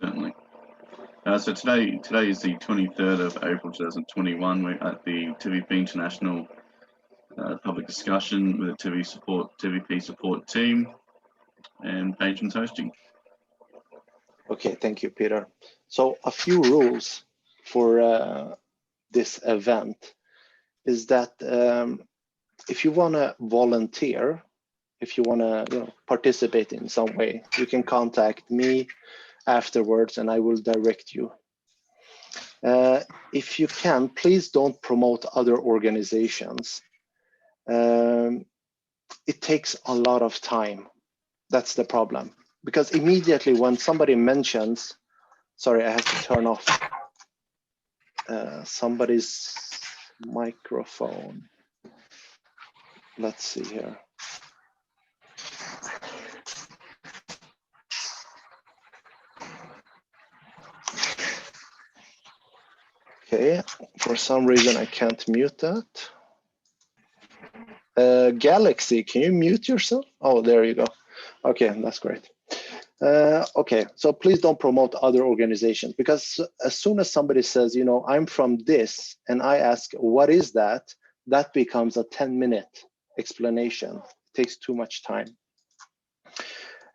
Certainly. So today is the 23rd of April 2021. We're at the TVP International public discussion with the TVP Support team, and patrons hosting. Okay, thank you, Peter. So a few rules for this event is that if you want to volunteer, if you want to participate in some way, you can contact me afterwards and I will direct you. If you can, please don't promote other organizations. It takes a lot of time. That's the problem. Because immediately when somebody mentions, sorry, I have to turn off somebody's microphone. Let's see here. Okay, for some reason I can't mute that. Galaxy, can you mute yourself? Oh, there you go. Okay, that's great. Okay, so please don't promote other organizations, because as soon as somebody says, I'm from this, and I ask, what is that? That becomes a 10-minute explanation. It takes too much time.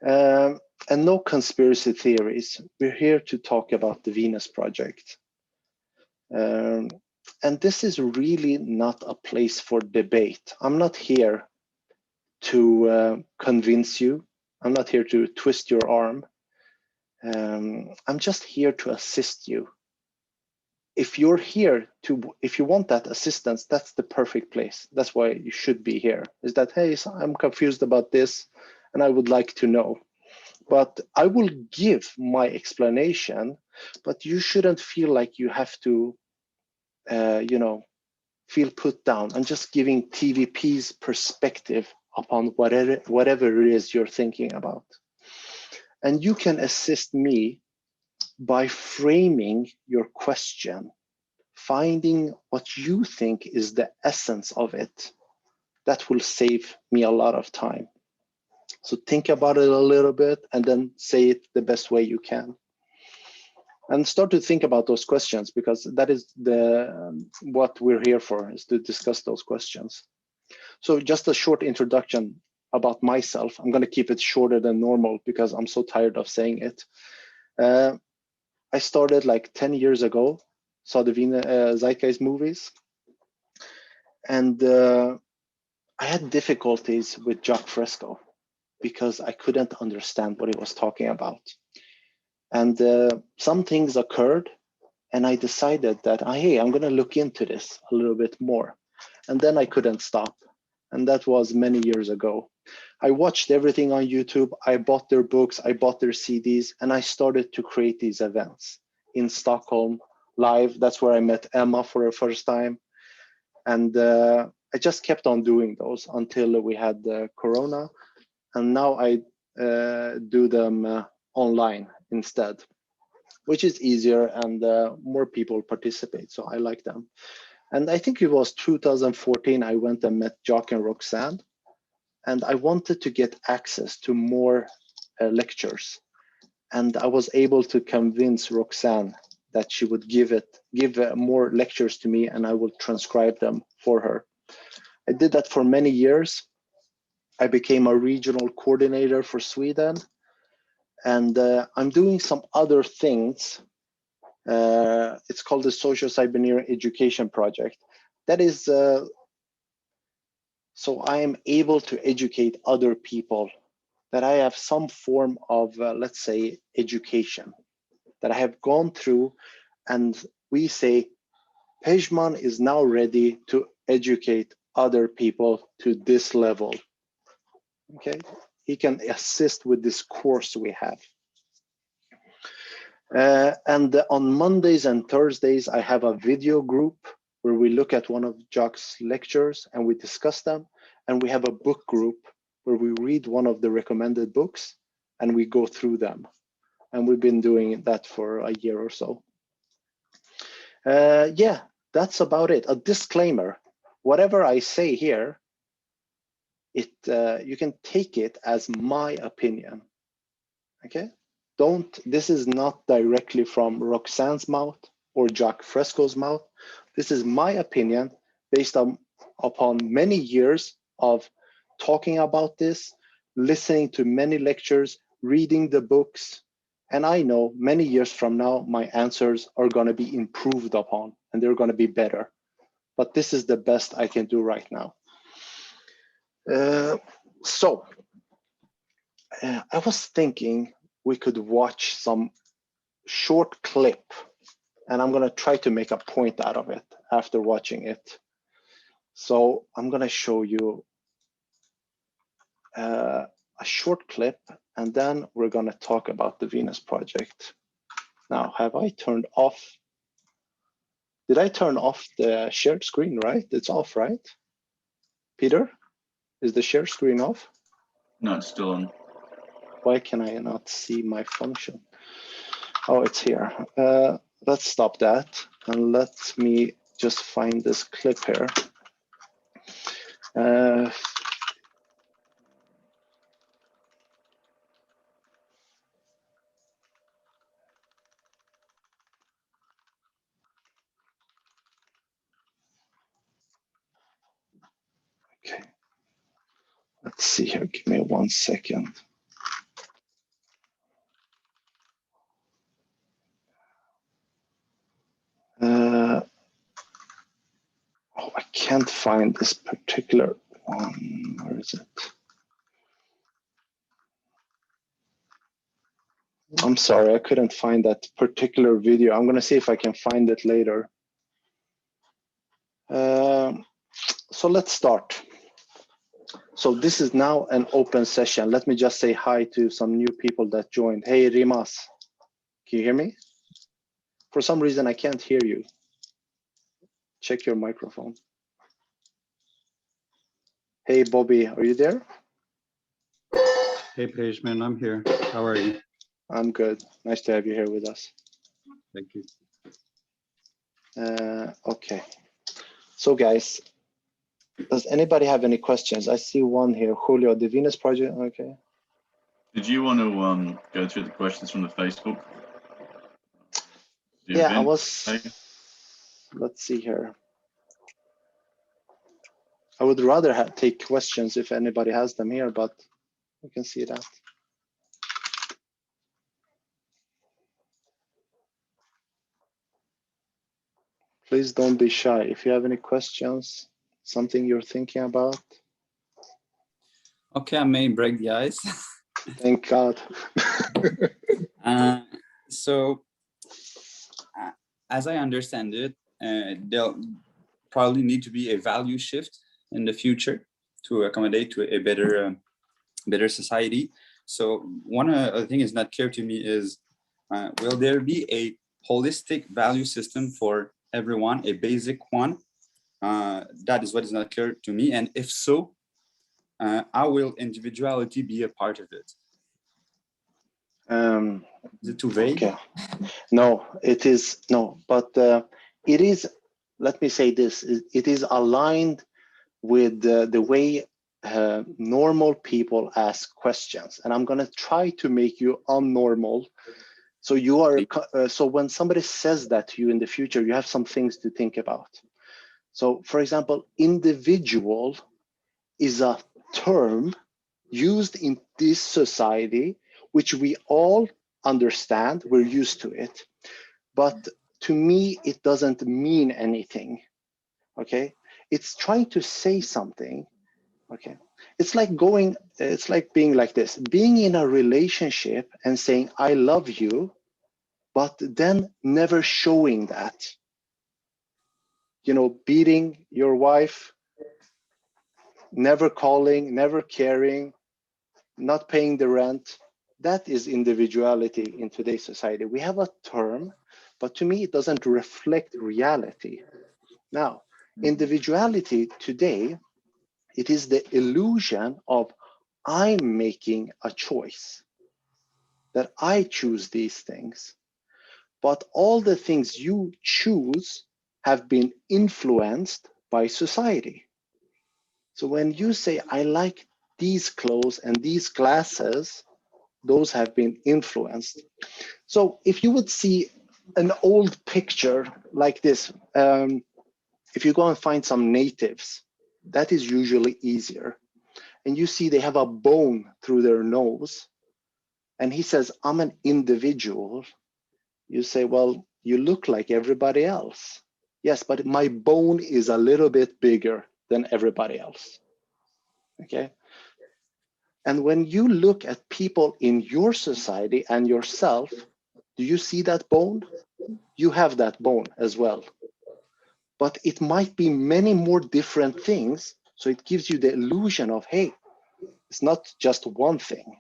And no conspiracy theories. We're here to talk about the Venus Project. And this is really not a place for debate. I'm not here to convince you. I'm not here to twist your arm. I'm just here to assist you. If you're here if you want that assistance, that's the perfect place. That's why you should be here. Is that, hey, I'm confused about this and I would like to know. But I will give my explanation, but you shouldn't feel like you have to, feel put down. I'm just giving TVP's perspective upon whatever it is you're thinking about. And you can assist me by framing your question, finding what you think is the essence of it. That will save me a lot of time. So think about it a little bit and then say it the best way you can. And start to think about those questions, because that is what we're here for, is to discuss those questions. So just a short introduction about myself. I'm going to keep it shorter than normal because I'm so tired of saying it. I started like 10 years ago, saw the Zeitgeist movies, and I had difficulties with Jacque Fresco because I couldn't understand what he was talking about. And some things occurred, and I decided that, hey, I'm going to look into this a little bit more. And then I couldn't stop. And that was many years ago. I watched everything on YouTube. I bought their books. I bought their CDs. And I started to create these events in Stockholm live. That's where I met Emma for the first time. And I just kept on doing those until we had Corona. And now I do them online instead, which is easier, and more people participate. So I like them. And I think it was 2014, I went and met Jacque and Roxanne, and I wanted to get access to more lectures. And I was able to convince Roxanne that she would give more lectures to me, and I would transcribe them for her. I did that for many years. I became a regional coordinator for Sweden, and I'm doing some other things. It's called the Social Cyberneering Education Project. That is, so I am able to educate other people, that I have some form of, let's say, education that I have gone through, and we say, Pejman is now ready to educate other people to this level. Okay, he can assist with this course we have. And on Mondays and Thursdays, I have a video group where we look at one of Jacque's lectures and we discuss them. And we have a book group where we read one of the recommended books and we go through them. And we've been doing that for a year or so. Yeah, that's about it. A disclaimer, whatever I say here, you can take it as my opinion, okay? this is not directly from Roxanne's mouth or Jacque Fresco's mouth. This is my opinion based upon many years of talking about this, listening to many lectures, reading the books. And I know many years from now, my answers are going to be improved upon and they're going to be better. But this is the best I can do right now. I was thinking we could watch some short clip, and I'm going to try to make a point out of it after watching it. So I'm going to show you a short clip, and then we're going to talk about the Venus project. Now, have I turned off? Did I turn off the shared screen, right? It's off, right? Peter, is the share screen off? No, it's still on. Why can I not see my function? Oh, it's here. Let's stop that and let me just find this clip here. Okay, let's see here. Give me 1 second. Oh, I can't find this particular one. Where is it? I'm sorry, I couldn't find that particular video. I'm gonna see if I can find it later. So let's start. So this is now an open session. Let me just say hi to some new people that joined. Hey, Rimas, can you hear me? For some reason, I can't hear you. Check your microphone. Hey, Bobby, are you there? Hey, Pejman, I'm here. How are you? I'm good. Nice to have you here with us. Thank you. Okay. So guys, does anybody have any questions? I see one here. Julio, the Venus project, okay. Did you want to go through the questions from the Facebook? Yeah, I was, let's see here. I would rather take questions if anybody has them here, but we can see that. Please don't be shy. If you have any questions, something you're thinking about. Okay, I may break the ice. Thank God. So, as I understand it, there'll probably need to be a value shift in the future to accommodate to a better society. So one of the things is not clear to me is, will there be a holistic value system for everyone, a basic one? That is what is not clear to me. And if so, how will individuality be a part of it? Is it too vague? Okay. No, it is no, but it is, let me say this, it is aligned with the way normal people ask questions. And I'm going to try to make you unnormal. So you are, so when somebody says that to you in the future, you have some things to think about. So for example, individual is a term used in this society, which we all understand, we're used to it. But to me, it doesn't mean anything, okay? It's trying to say something, okay? It's like going, it's like being like this, being in a relationship and saying, I love you, but then never showing that. You know, beating your wife, never calling, never caring, not paying the rent. That is individuality in today's society. We have a term, but to me, it doesn't reflect reality. Now, individuality today, it is the illusion of I'm making a choice, that I choose these things. But all the things you choose have been influenced by society. So when you say, I like these clothes and these glasses, those have been influenced. So if you would see an old picture like this, if you go and find some natives, that is usually easier. And you see they have a bone through their nose. And he says, I'm an individual. You say, well, you look like everybody else. Yes, but my bone is a little bit bigger than everybody else. Okay. And when you look at people in your society and yourself, do you see that bone? You have that bone as well. But it might be many more different things. So it gives you the illusion of, hey, it's not just one thing.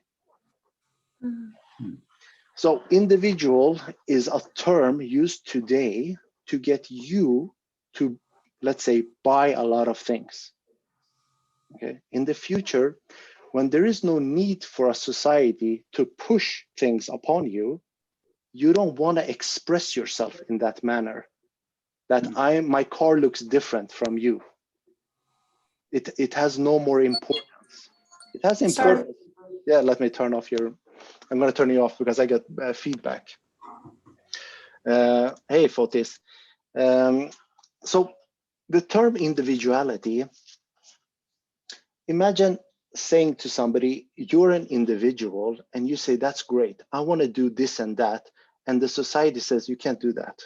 So individual is a term used today to get you to, let's say, buy a lot of things. Okay. In the future, when there is no need for a society to push things upon you, you don't want to express yourself in that manner. That my car looks different from you. It has no more importance. It has importance. Yeah, let me turn off your. I'm going to turn you off because I get feedback. Hey, Fotis. So the term individuality. Imagine saying to somebody, you're an individual, and you say, that's great. I want to do this and that. And the society says, you can't do that.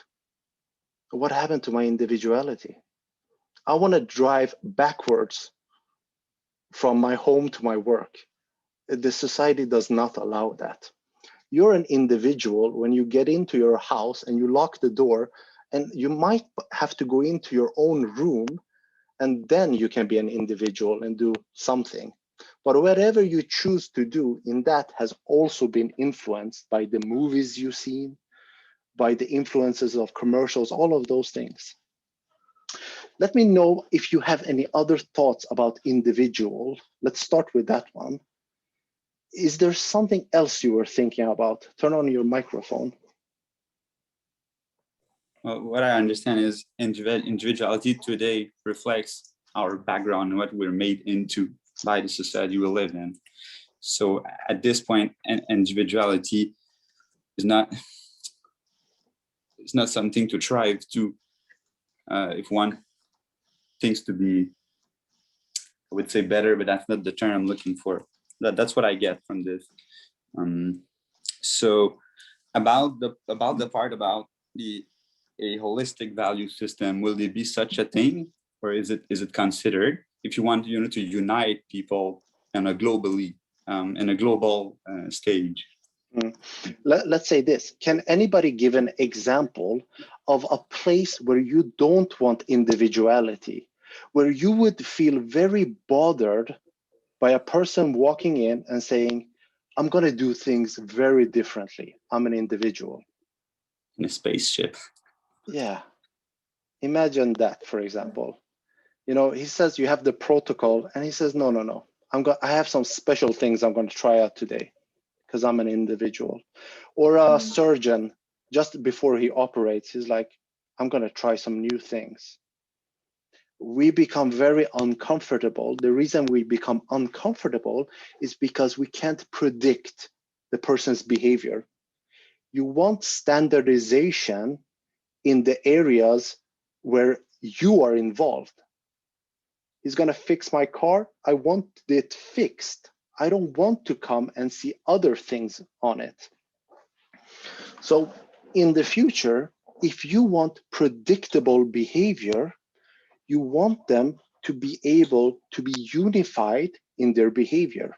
What happened to my individuality? I want to drive backwards from my home to my work. The society does not allow that. You're an individual when you get into your house and you lock the door, and you might have to go into your own room, and then you can be an individual and do something. But whatever you choose to do in that has also been influenced by the movies you've seen, by the influences of commercials, all of those things. Let me know if you have any other thoughts about individual. Let's start with that one. Is there something else you were thinking about? Turn on your microphone. Well, what I understand is individuality today reflects our background and what we're made into by the society we live in. So at this point, individuality is not something to strive to. If one thinks to be, I would say better, but that's not the term I'm looking for. That's what I get from this. So about the part about a holistic value system, will there be such a thing, or is it considered if you want to unite people on a globally in a global stage? Let's say this. Can anybody give an example of a place where you don't want individuality, where you would feel very bothered by a person walking in and saying, I'm going to do things very differently. I'm an individual. In a spaceship. Yeah. Imagine that, for example. You know, he says you have the protocol, and he says, no. I have some special things I'm going to try out today because I'm an individual. Or a surgeon, just before he operates, he's like, I'm going to try some new things. We become very uncomfortable. The reason we become uncomfortable is because we can't predict the person's behavior. You want standardization in the areas where you are involved. He's going to fix my car. I want it fixed. I don't want to come and see other things on it. So in the future, if you want predictable behavior, you want them to be able to be unified in their behavior.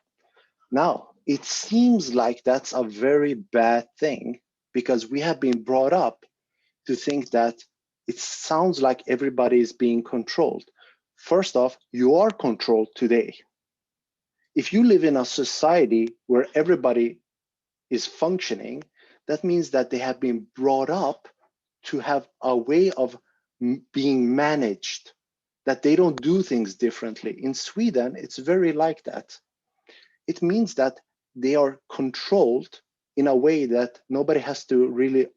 Now, it seems like that's a very bad thing because we have been brought up to think that it sounds like everybody is being controlled. First off, you are controlled today. If you live in a society where everybody is functioning, that means that they have been brought up to have a way of being managed, that they don't do things differently. In Sweden, it's very like that. It means that they are controlled in a way that nobody has to really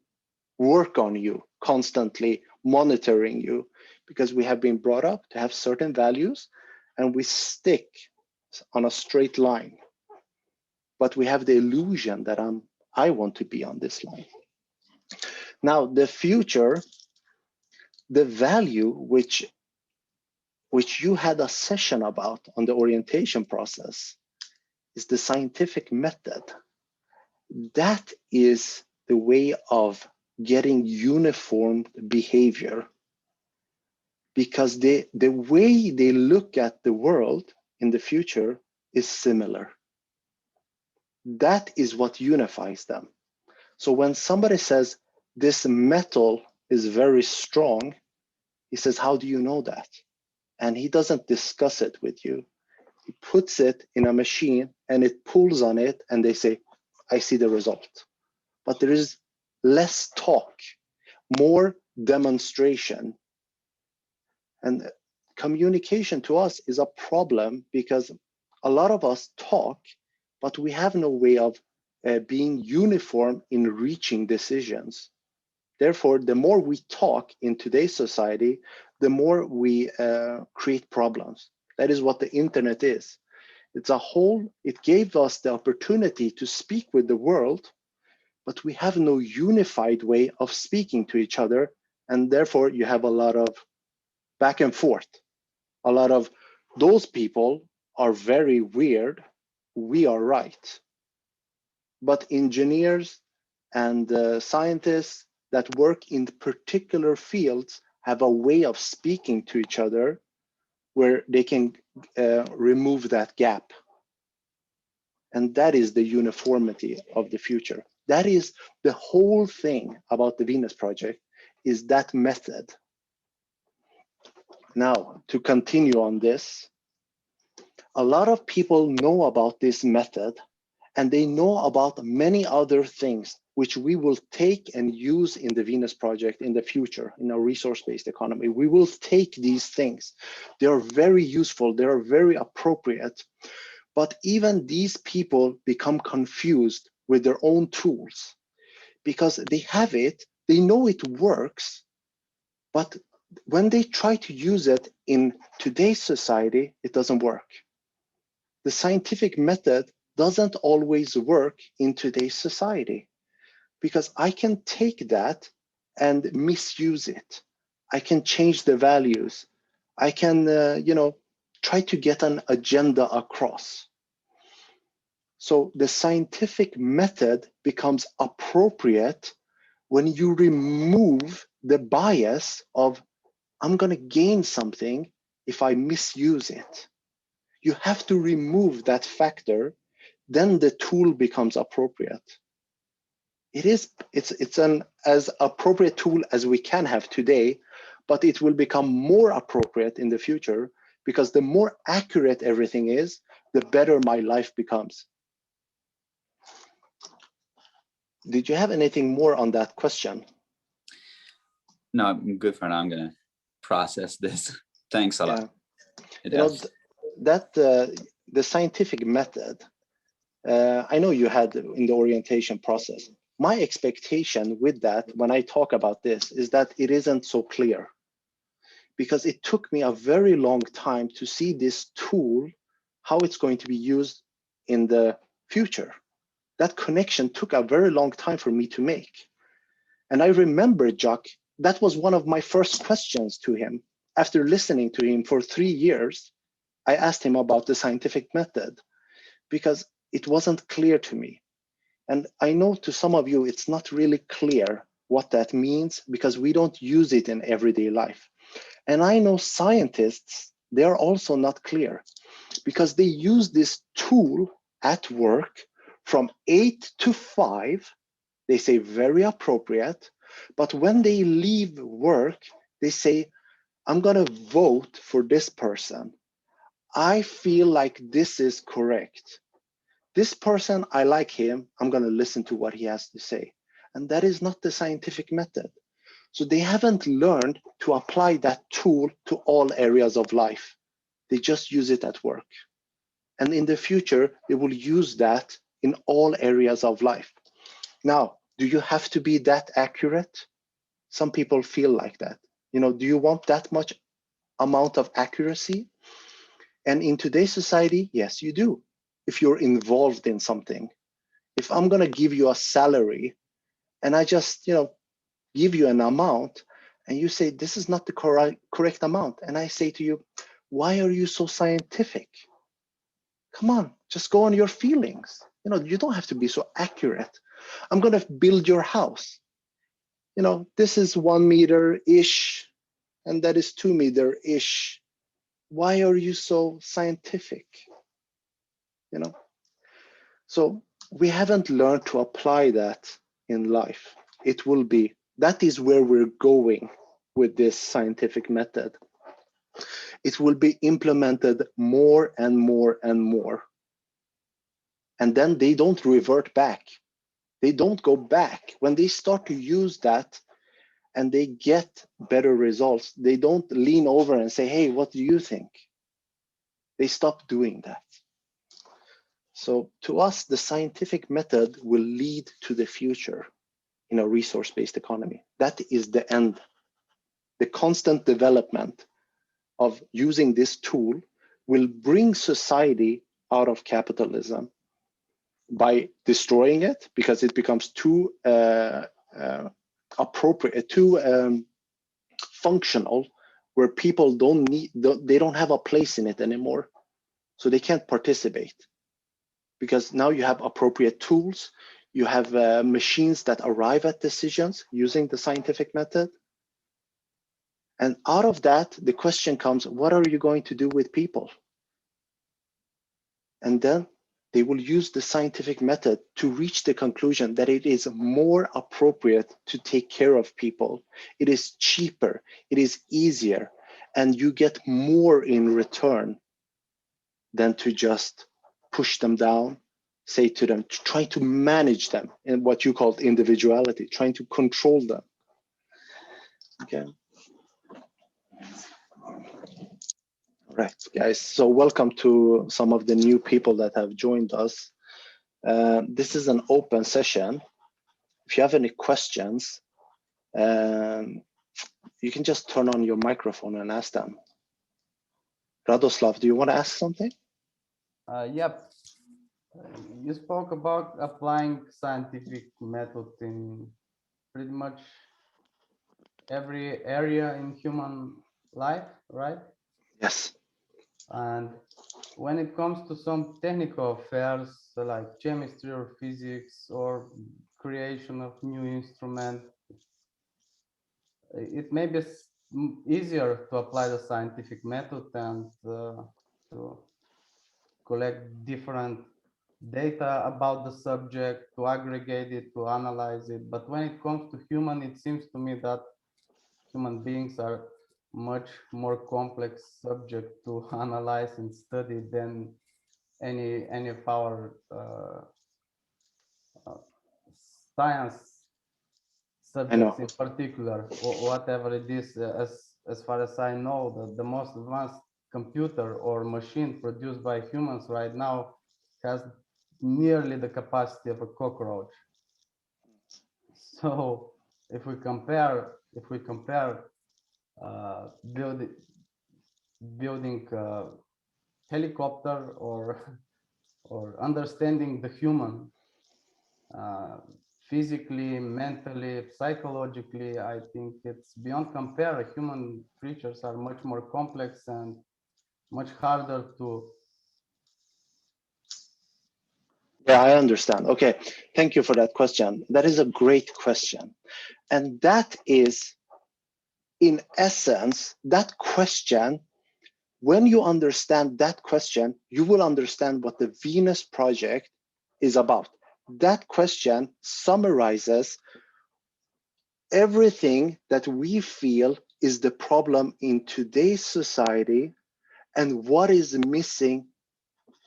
work on you, constantly monitoring you, because we have been brought up to have certain values and we stick on a straight line. but we have the illusion that I want to be on this line. Now, the future, the value which you had a session about on the orientation process is the scientific method. That is the way of getting uniform behavior, because the way they look at the world in the future is similar. That is what unifies them. So when somebody says this metal is very strong, he says, how do you know that? And he doesn't discuss it with you. He puts it in a machine and it pulls on it and they say, I see the result. But there is less talk, more demonstration. And communication to us is a problem because a lot of us talk, but we have no way of being uniform in reaching decisions. Therefore, the more we talk in today's society, the more we create problems. That is what the internet is. It gave us the opportunity to speak with the world, but we have no unified way of speaking to each other. And therefore, you have a lot of back and forth. A lot of those people are very weird. We are right. But engineers and scientists that work in particular fields have a way of speaking to each other where they can remove that gap. And that is the uniformity of the future. That is the whole thing about the Venus Project, is that method. Now, to continue on this, a lot of people know about this method, and they know about many other things which we will take and use in the Venus Project in the future, in a resource-based economy. We will take these things. They are very useful. They are very appropriate. But even these people become confused with their own tools because they have it, they know it works, but when they try to use it in today's society, it doesn't work. The scientific method doesn't always work in today's society because I can take that and misuse it. I can change the values. I can, try to get an agenda across. So the scientific method becomes appropriate when you remove the bias of, I'm going to gain something if I misuse it. You have to remove that factor, then the tool becomes appropriate. It's an as appropriate tool as we can have today, but it will become more appropriate in the future because the more accurate everything is, the better my life becomes. Did you have anything more on that question? No, I'm good for now. I'm gonna process this. Thanks a lot. The scientific method, I know you had in the orientation process. My expectation with that, when I talk about this, is that it isn't so clear, because it took me a very long time to see this tool, how it's going to be used in the future. That connection took a very long time for me to make. And I remember Jacque, that was one of my first questions to him. After listening to him for 3 years, I asked him about the scientific method because it wasn't clear to me. And I know to some of you, it's not really clear what that means because we don't use it in everyday life. And I know scientists, they are also not clear because they use this tool at work from 8 to 5. They say very appropriate, but when they leave work, they say, I'm going to vote for this person. I feel like this is correct. This person, I like him. I'm going to listen to what he has to say. And that is not the scientific method. So they haven't learned to apply that tool to all areas of life. They just use it at work. And in the future, they will use that in all areas of life. Now, do you have to be that accurate? Some people feel like that. Do you want that much amount of accuracy? And in today's society, yes, you do. if you're involved in something. If I'm going to give you a salary and I just, give you an amount and you say, this is not the correct amount. And I say to you, why are you so scientific? Come on, just go on your feelings. You don't have to be so accurate. I'm going to build your house. This is 1 meter-ish, and that is 2 meter-ish. Why are you so scientific? So we haven't learned to apply that in life. That is where we're going with this scientific method. It will be implemented more and more and more. And then they don't revert back. They don't go back. When they start to use that and they get better results, they don't lean over and say, hey, what do you think? They stop doing that. So to us, the scientific method will lead to the future in a resource-based economy. That is the end. The constant development of using this tool will bring society out of capitalism by destroying it, because it becomes too appropriate, too functional, where people they don't have a place in it anymore. So they can't participate, because now you have appropriate tools. You have machines that arrive at decisions using the scientific method. And out of that, the question comes, what are you going to do with people? And then they will use the scientific method to reach the conclusion that it is more appropriate to take care of people. It is cheaper, it is easier, and you get more in return than to just push them down, say to them, try to manage them in what you call individuality, trying to control them. Okay. Right, guys. So welcome to some of the new people that have joined us. This is an open session. If you have any questions, you can just turn on your microphone and ask them. Radoslav, do you want to ask something? Yep. You spoke about applying scientific method in pretty much every area in human life, right? Yes. And when it comes to some technical affairs like chemistry or physics or creation of new instrument, it may be easier to apply the scientific method and to collect different data about the subject, to aggregate it, to analyze it. But when it comes to human, it seems to me that human beings are much more complex subject to analyze and study than any of our science subjects in particular, or whatever it is. As far as I know, the most advanced computer or machine produced by humans right now has nearly the capacity of a cockroach. So if we compare building a helicopter or understanding the human physically, mentally, psychologically, I think it's beyond compare. Human creatures are much more complex and much harder to. Yeah, I understand. Okay, thank you for that question. That is a great question. And that is, in essence, that question, when you understand that question, you will understand what the Venus Project is about. That question summarizes everything that we feel is the problem in today's society and what is missing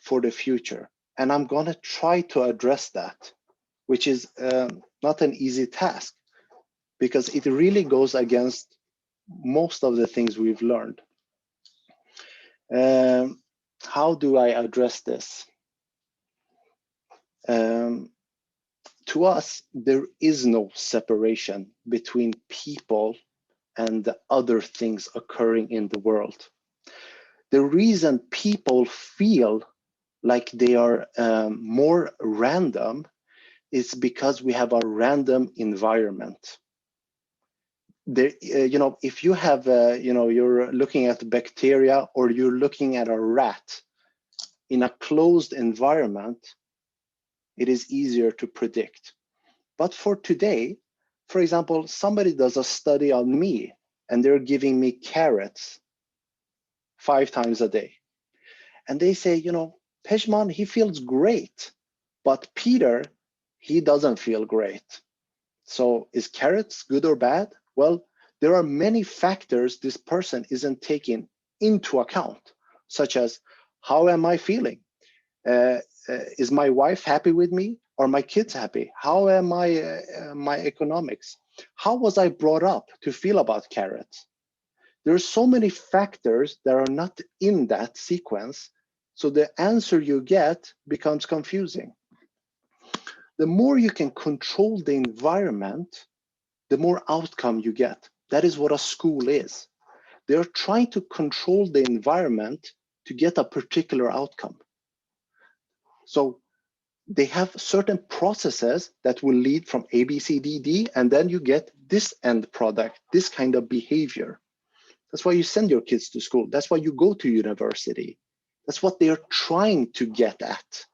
for the future. And I'm going to try to address that, which is not an easy task, because it really goes against most of the things we've learned. How do I address this? To us, there is no separation between people and the other things occurring in the world. The reason people feel like they are more random is because we have a random environment. There, you know, if you have, you know, you're looking at bacteria or you're looking at a rat in a closed environment, it is easier to predict. But for today, for example, somebody does a study on me and they're giving me carrots 5 times a day. And they say, you know, Pejman, he feels great, but Peter, he doesn't feel great. So is carrots good or bad? Well, there are many factors this person isn't taking into account, such as how am I feeling? Is my wife happy with me? Are my kids happy? How am I, my economics? How was I brought up to feel about carrots? There are so many factors that are not in that sequence, so the answer you get becomes confusing. The more you can control the environment, the more outcome you get. That is what a school is. They're trying to control the environment to get a particular outcome. So they have certain processes that will lead from A, B, C, D, D, and then you get this end product, this kind of behavior. That's why you send your kids to school. That's why you go to university. That's what they are trying to get at.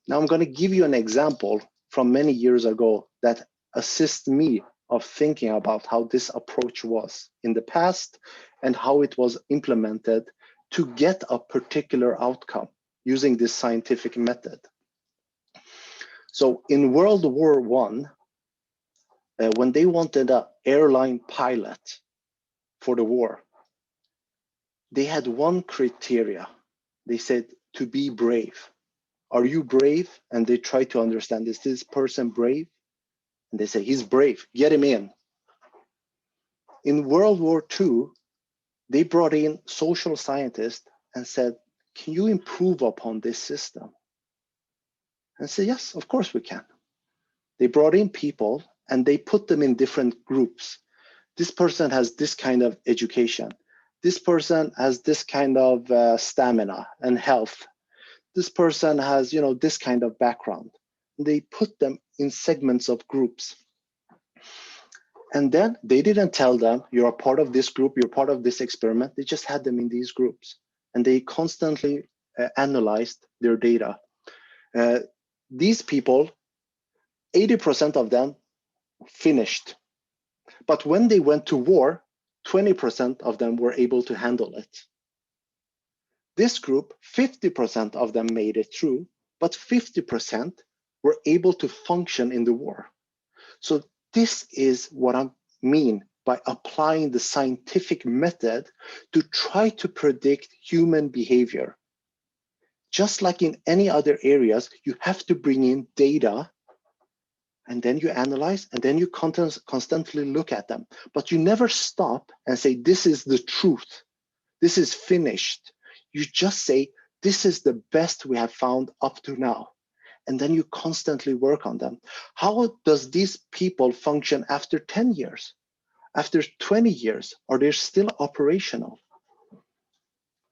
Now I'm going to give you an example from many years ago that assists me of thinking about how this approach was in the past and how it was implemented to get a particular outcome using this scientific method. So in World War I, when they wanted an airline pilot for the war, they had one criteria. They said to be brave. Are you brave? And they try to understand, is this person brave? And they say, he's brave, get him in. In World War II, they brought in social scientists and said, can you improve upon this system? And say, yes, of course we can. They brought in people and they put them in different groups. This person has this kind of education. This person has this kind of stamina and health. This person has, you know, this kind of background. They put them in segments of groups. And then they didn't tell them, you're a part of this group, you're part of this experiment. They just had them in these groups. And they constantly analyzed their data. These people, 80% of them finished. But when they went to war, 20% of them were able to handle it. This group, 50% of them made it through, but 50% were able to function in the war. So this is what I mean by applying the scientific method to try to predict human behavior. Just like in any other areas, you have to bring in data and then you analyze and then you constantly look at them. But you never stop and say, this is the truth. This is finished. You just say, this is the best we have found up to now. And then you constantly work on them. How does these people function after 10 years? After 20 years? Are they still operational?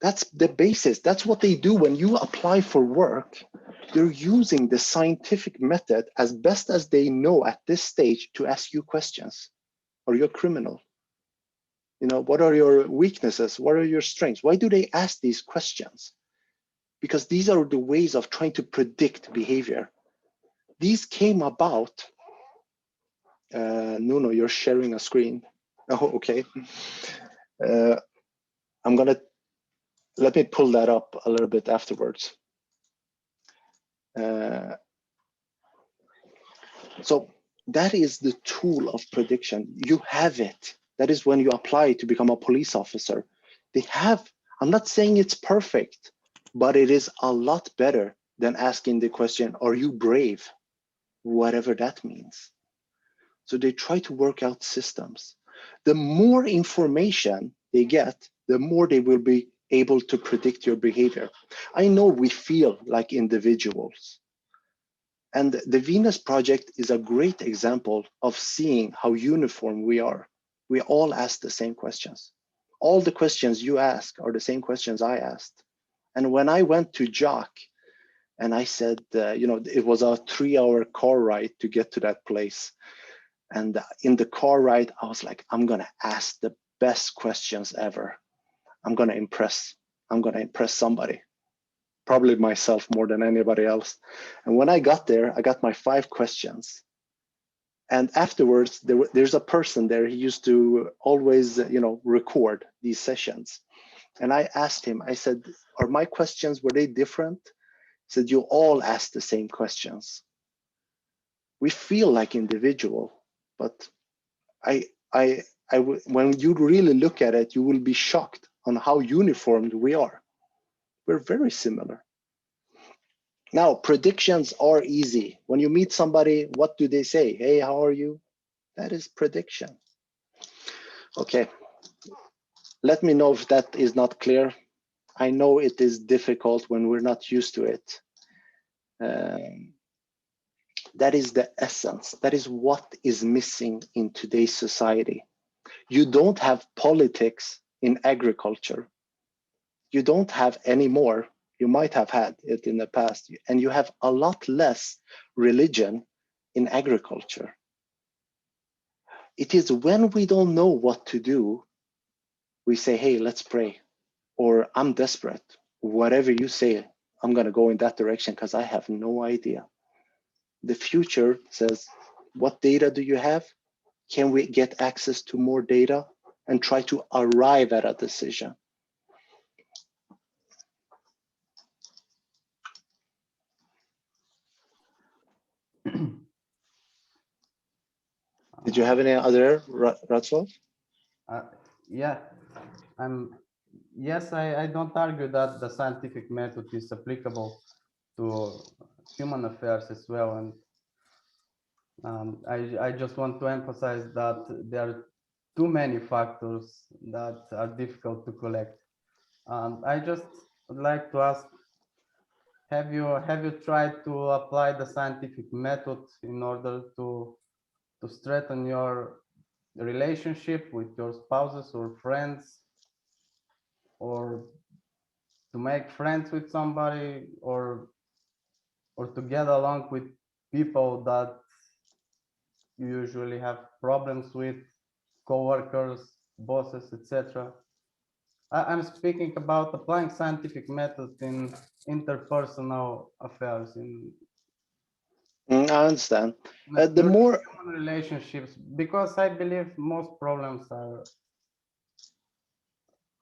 That's the basis. That's what they do when you apply for work. They're using the scientific method as best as they know at this stage to ask you questions. Are you a criminal? You know, what are your weaknesses? What are your strengths? Why do they ask these questions? Because these are the ways of trying to predict behavior. These came about. Nuno, you're sharing a screen. Oh, okay. Let me pull that up a little bit afterwards. So that is the tool of prediction. You have it. That is when you apply to become a police officer. They have, I'm not saying it's perfect, but it is a lot better than asking the question, are you brave? Whatever that means. So they try to work out systems. The more information they get, the more they will be able to predict your behavior. I know we feel like individuals. And the Venus Project is a great example of seeing how uniform we are. We all ask the same questions. All the questions you ask are the same questions I asked. And when I went to Jacque And I said, it was a 3-hour car ride to get to that place. And in the car ride, I was like, I'm going to ask the best questions ever. I'm going to impress somebody, probably myself more than anybody else. And when I got there, I got my 5 questions. And afterwards, there's a person there. He used to always, record these sessions. And I asked him, I said, are my questions, were they different? He said, you all asked the same questions. We feel like individual, but when you really look at it, you will be shocked on how uniformed we are. We're very similar. Now, predictions are easy. When you meet somebody, what do they say? Hey, how are you? That is prediction. Okay, let me know if that is not clear. I know it is difficult when we're not used to it. That is the essence. That is what is missing in today's society. You don't have politics in agriculture. You don't have any more. You might have had it in the past, and you have a lot less religion in agriculture. It is when we don't know what to do, we say, hey, let's pray, or I'm desperate. Whatever you say, I'm going to go in that direction because I have no idea. The future says, what data do you have? Can we get access to more data and try to arrive at a decision? Did you have any other, Ratzlav? Yeah, yes, I don't argue that the scientific method is applicable to human affairs as well. And I just want to emphasize that there are too many factors that are difficult to collect. And I just would like to ask, have you tried to apply the scientific method in order to strengthen your relationship with your spouses or friends, or to make friends with somebody, or to get along with people that you usually have problems with, co-workers, bosses, etc.? I'm speaking about applying scientific method in interpersonal affairs, in I understand. The more relationships, because I believe most problems are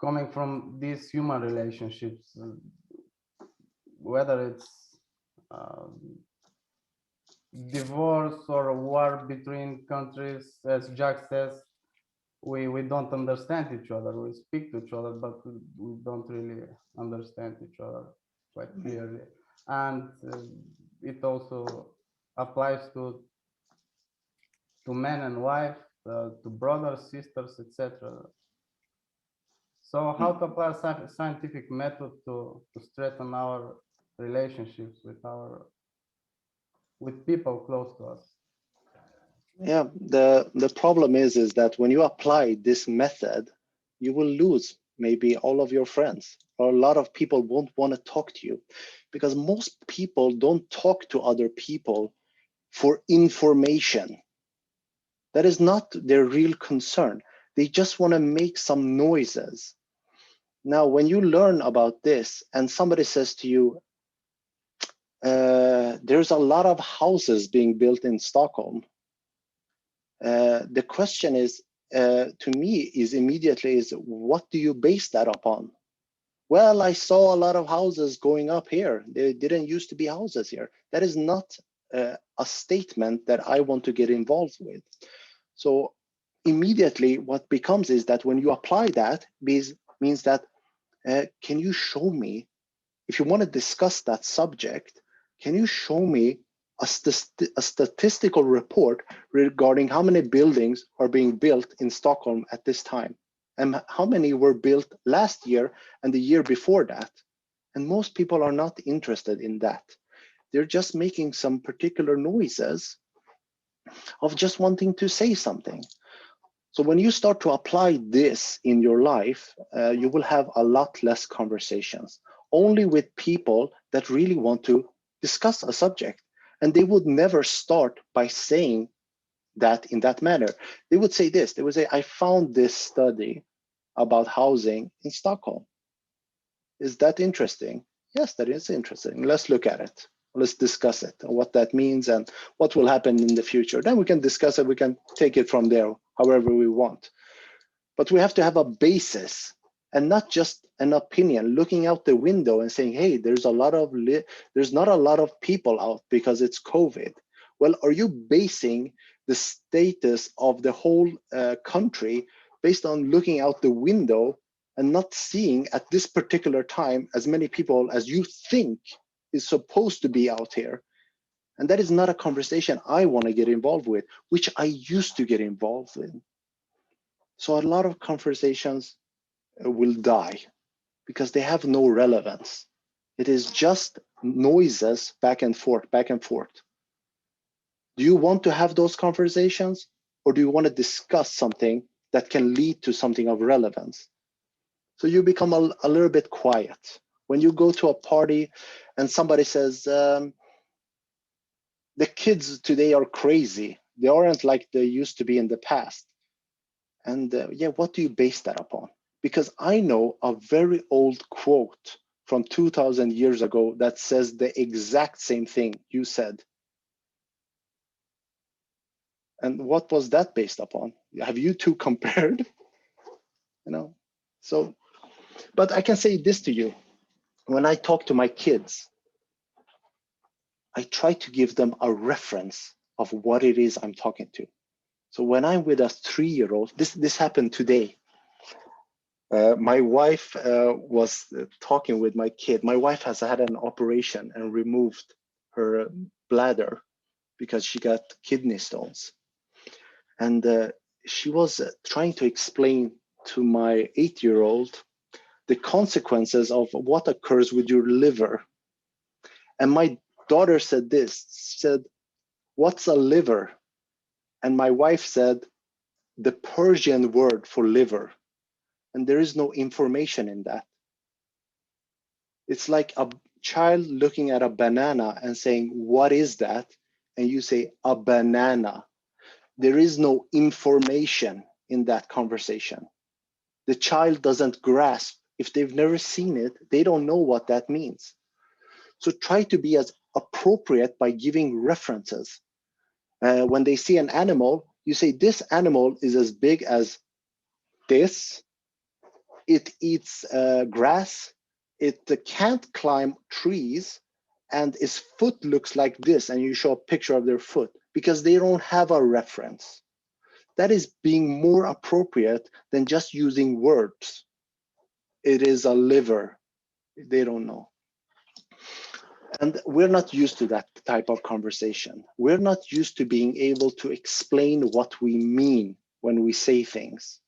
coming from these human relationships, whether it's divorce or war between countries. As Jacque says, we don't understand each other. We speak to each other, but we don't really understand each other quite clearly. And it also applies to man and wife, to brothers, sisters, etc. So how to apply scientific method to strengthen our relationships with people close to us? Yeah, the problem is that when you apply this method, you will lose maybe all of your friends, or a lot of people won't want to talk to you, because most people don't talk to other people for information. That is not their real concern. They just want to make some noises. Now, when you learn about this and somebody says to you, there's a lot of houses being built in Stockholm, the question is, to me, is immediately is, what do you base that upon? Well, I saw a lot of houses going up here. There didn't used to be houses here. That is not a statement that I want to get involved with. So immediately what becomes is that when you apply that, means that, can you show me, if you want to discuss that subject, can you show me a statistical report regarding how many buildings are being built in Stockholm at this time, and how many were built last year and the year before that? And most people are not interested in that. They're just making some particular noises of just wanting to say something. So when you start to apply this in your life, you will have a lot less conversations, only with people that really want to discuss a subject. And they would never start by saying that in that manner. They would say this, they would say, I found this study about housing in Stockholm. Is that interesting? Yes, that is interesting. Let's look at it. Let's discuss it and what that means and what will happen in the future. Then we can discuss it. We can take it from there, however we want. But we have to have a basis and not just an opinion, looking out the window and saying, hey, there's not a lot of people out because it's COVID. Well, are you basing the status of the whole country based on looking out the window and not seeing at this particular time as many people as you think is supposed to be out here? And that is not a conversation I want to get involved with, which I used to get involved in. So a lot of conversations will die because they have no relevance. It is just noises back and forth, back and forth. Do you want to have those conversations, or do you want to discuss something that can lead to something of relevance? So you become a little bit quiet. When you go to a party and somebody says, the kids today are crazy. They aren't like they used to be in the past. And yeah, what do you base that upon? Because I know a very old quote from 2000 years ago that says the exact same thing you said. And what was that based upon? Have you two compared? You know, so, but I can say this to you. When I talk to my kids, I try to give them a reference of what it is I'm talking to. So when I'm with a 3-year-old, this happened today. My wife was talking with my kid. My wife has had an operation and removed her bladder because she got kidney stones. And she was trying to explain to my 8-year-old the consequences of what occurs with your liver. And my daughter said this, said, what's a liver? And my wife said, the Persian word for liver. And there is no information in that. It's like a child looking at a banana and saying, what is that? And you say, a banana. There is no information in that conversation. The child doesn't grasp. If they've never seen it, they don't know what that means. So try to be as appropriate by giving references. When they see an animal, you say, this animal is as big as this. It eats grass. It can't climb trees, and its foot looks like this, and you show a picture of their foot because they don't have a reference. That is being more appropriate than just using words. It is a liver. They don't know. And we're not used to that type of conversation. We're not used to being able to explain what we mean when we say things.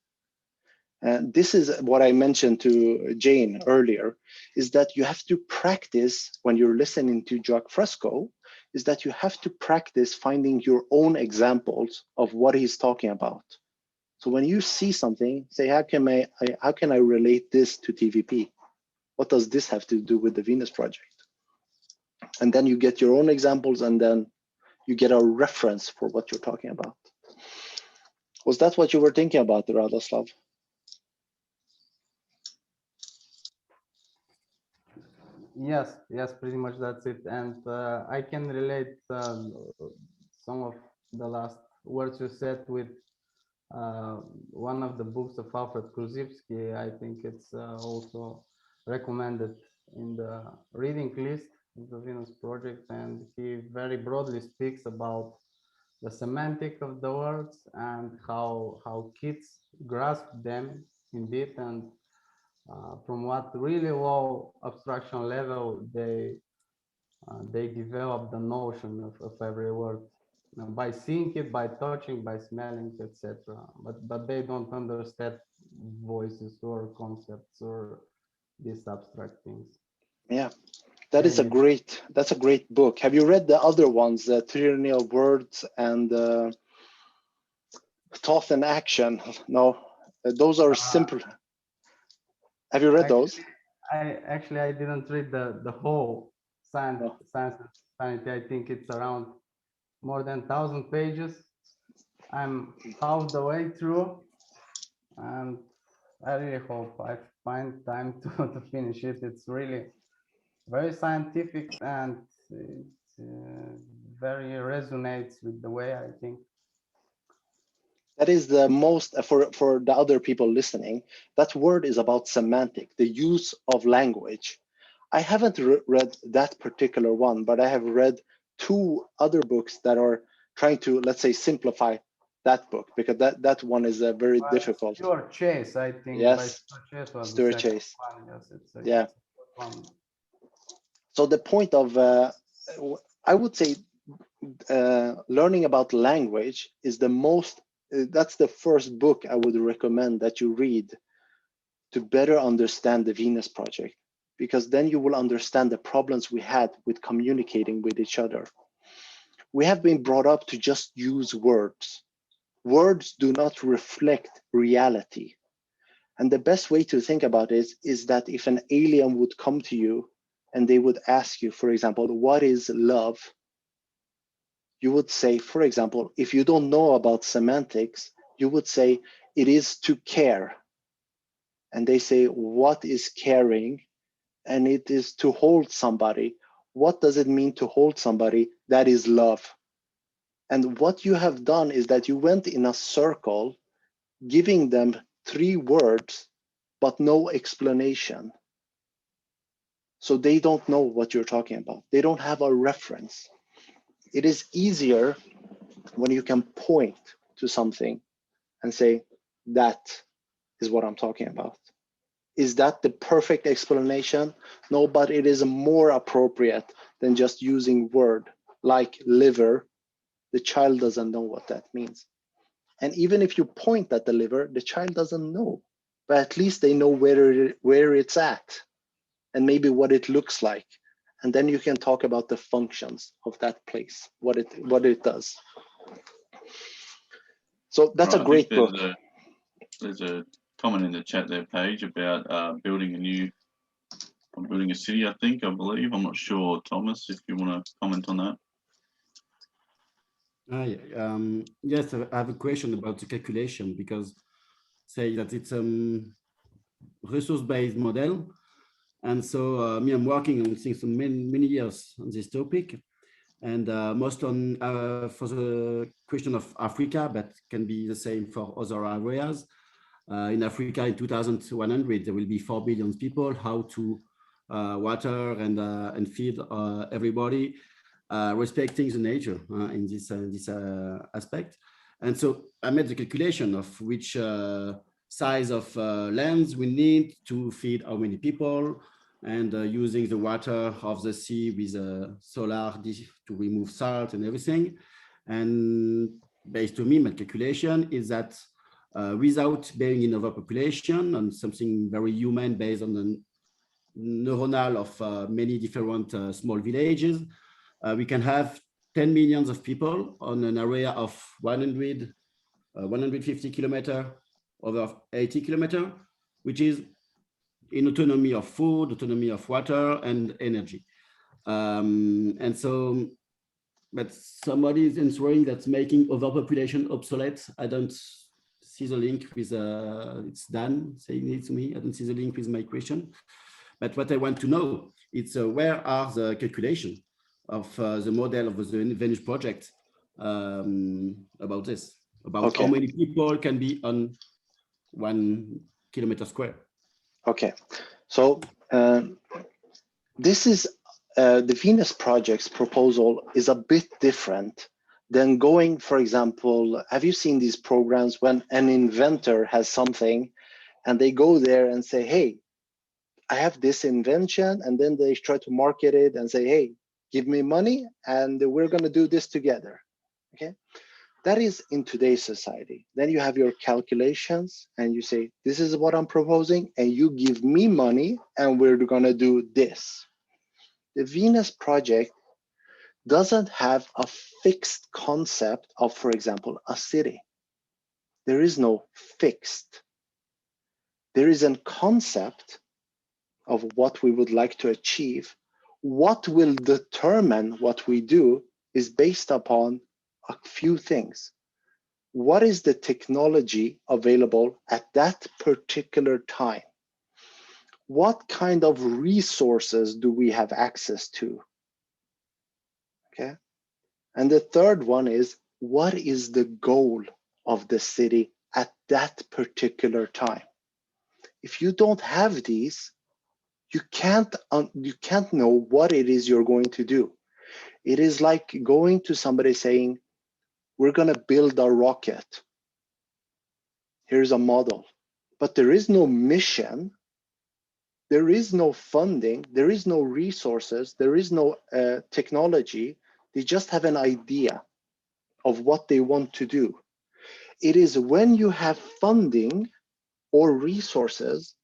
And this is what I mentioned to Jane earlier, is that you have to practice when you're listening to Jacque Fresco, is that you have to practice finding your own examples of what he's talking about. So when you see something, say, how can I relate this to TVP? What does this have to do with the Venus project? And then you get your own examples, and then you get a reference for what you're talking about. Was that what you were thinking about, Radoslav? Yes, pretty much that's it. And I can relate some of the last words you said with one of the books of Alfred Krusivsky. I think it's also recommended in the reading list of the Venus Project, and he very broadly speaks about the semantic of the words and how kids grasp them indeed, and from what really low abstraction level they develop the notion of every word, you know, by seeing it, by touching, by smelling, etc. But they don't understand voices or concepts or these abstract things. Yeah, that's a great book. Have you read the other ones, the Tyranny of Words and Thought and Action? No, those are simple. Have you read those? I didn't read the whole science and society. I think it's around more than 1,000 pages. I'm half the way through, and I really hope I find time to finish it. It's really very scientific, and it very resonates with the way I think. That is the most, for the other people listening, that word is about semantic, the use of language. I haven't read that particular one, but I have read 2 other books that are trying to, let's say, simplify that book, because that one is a very difficult. Stuart Chase, I think. Yes, Stuart Chase. Yes, Yeah. it's a one. So the point of, I would say, learning about language is the most, that's the first book I would recommend that you read to better understand the Venus Project, because then you will understand the problems we had with communicating with each other. We have been brought up to just use words. Words do not reflect reality. And the best way to think about it is that if an alien would come to you and they would ask you, for example, what is love? You would say, for example, if you don't know about semantics, you would say it is to care. And they say, what is caring? And it is to hold somebody. What does it mean to hold somebody? That is love. And what you have done is that you went in a circle, giving them 3 words, but no explanation. So they don't know what you're talking about. They don't have a reference. It is easier when you can point to something and say, that is what I'm talking about. Is that the perfect explanation? No, but it is more appropriate than just using word like liver. The child doesn't know what that means. And even if you point at the liver, the child doesn't know, but at least they know where it's at and maybe what it looks like. And then you can talk about the functions of that place, what it does. So that's a great book. There's a comment in the chat there, Paige, about building a city, I believe. I'm not sure, Thomas, if you want to comment on that. Yes, I have a question about the calculation, because say that it's a resource-based model. And so I'm working on since many years on this topic, and most on for the question of Africa, but can be the same for other areas. In Africa in 2100, there will be 4 billion people. How to water and feed everybody, respecting the nature in this aspect. And so I made the calculation of which size of lands we need to feed how many people, and using the water of the sea with solar to remove salt and everything. And based to me, my calculation is that without being in overpopulation and something very human based on the neuronal of many different small villages, we can have 10 millions of people on an area of 150 kilometers over 80 kilometers, which is in autonomy of food, autonomy of water and energy. And so, but somebody is answering that's making overpopulation obsolete. I don't see the link with, it's Dan saying it to me. I don't see the link with my question. But what I want to know, it's where are the calculations of the model of the Venus project about this, about how many people can be on 1 kilometer square. Okay, so this is the Venus project's proposal is a bit different than going, for example, have you seen these programs when an inventor has something and they go there and say, hey, I have this invention, and then they try to market it and say, hey, give me money and we're going to do this together. Okay, that is in today's society. Then you have your calculations and you say, this is what I'm proposing, and you give me money and we're going to do this. The Venus project doesn't have a fixed concept of, for example, a city. There is no fixed. There is a concept of what we would like to achieve, what will determine what we do is based upon a few things. What is the technology available at that particular time? What kind of resources do we have access to? Okay. And the third one is, what is the goal of the city at that particular time? If you don't have these, you can't know what it is you're going to do. It is like going to somebody saying, we're going to build a rocket. Here's a model. But there is no mission. There is no funding. There is no resources. There is no technology. They just have an idea of what they want to do. It is when you have funding or resources,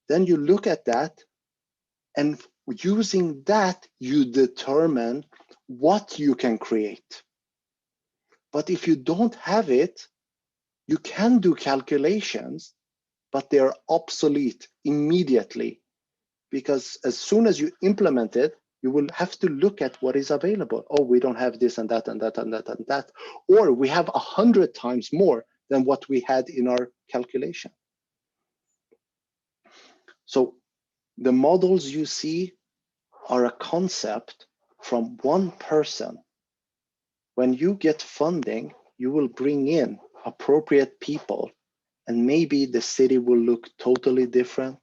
then you look at that, and using that, you determine what you can create. But if you don't have it, you can do calculations, but they are obsolete immediately, because as soon as you implement it, you will have to look at what is available. Oh, we don't have this and that and that and that and that, or we have 100 times more than what we had in our calculation. So the models you see are a concept from one person. When you get funding, you will bring in appropriate people, and maybe the city will look totally different,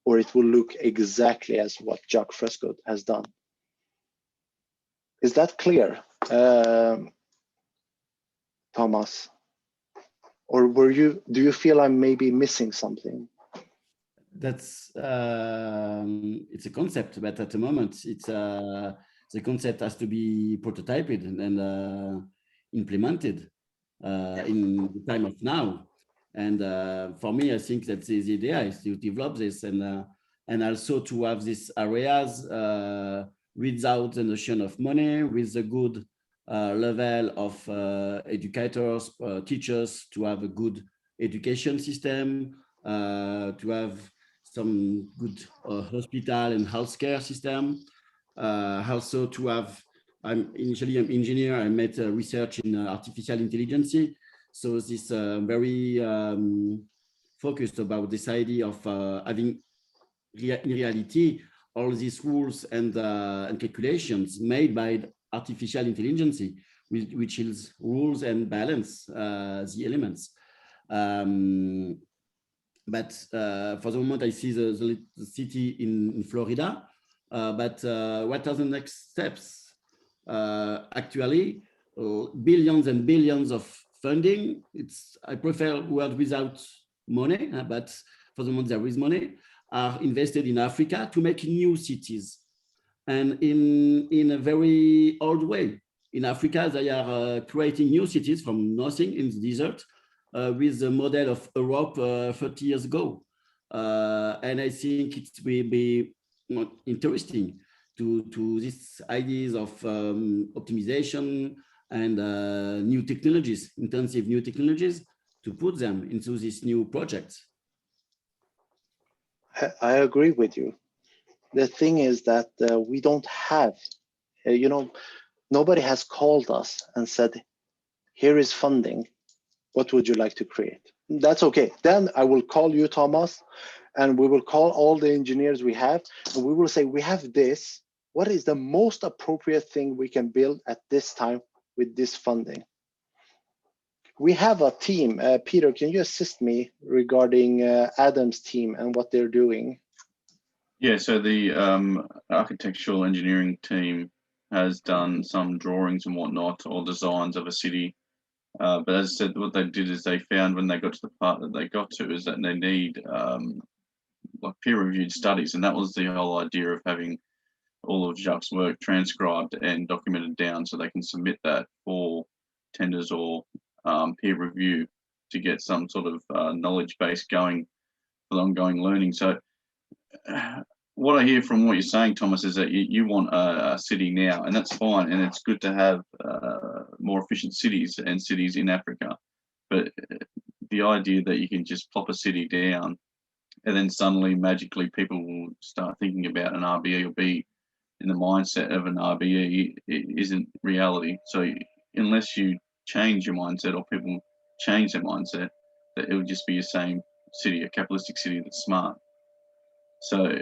or it will look exactly as what Jacque Fresco has done. Is that clear, Thomas? Or do you feel I'm maybe missing something? That's it's a concept, but at the moment it's the concept has to be prototyped and implemented in the time of now. And for me, I think that the idea is to develop this and also to have these areas without the notion of money, with a good level of educators, teachers, to have a good education system, to have some good hospital and healthcare system. Also to have, I'm engineer, I made research in artificial intelligence. So this very focused about this idea of having in reality all these rules and calculations made by artificial intelligence, which is rules and balance the elements. But for the moment, I see the city in Florida. But what are the next steps? Actually, billions and billions of funding. I prefer word without money, but for the moment there is money, are invested in Africa to make new cities. And in a very old way. In Africa, they are creating new cities from nothing in the desert, with the model of Europe 30 years ago. And I think it will be interesting to these ideas of optimization and new technologies, intensive new technologies, to put them into these new projects. I agree with you. The thing is that we don't have, nobody has called us and said, here is funding. What would you like to create? That's okay. Then I will call you, Thomas, and we will call all the engineers we have, and we will say, we have this. What is the most appropriate thing we can build at this time with this funding? We have a team. Peter, can you assist me regarding Adam's team and what they're doing? Yeah, so the architectural engineering team has done some drawings and whatnot, or designs of a city. But as I said, what they did is they found when they got to the part that they got to is that they need like peer-reviewed studies, and that was the whole idea of having all of Jacque's work transcribed and documented down so they can submit that for tenders or peer review to get some sort of knowledge base going for ongoing learning. So what I hear from what you're saying, Thomas, is that you want a city now, and that's fine, and it's good to have more efficient cities and cities in Africa. But the idea that you can just plop a city down and then suddenly magically people will start thinking about an RBB in the mindset of an RBE, it isn't reality. So unless you change your mindset or people change their mindset, that it would just be the same city, a capitalistic city that's smart. So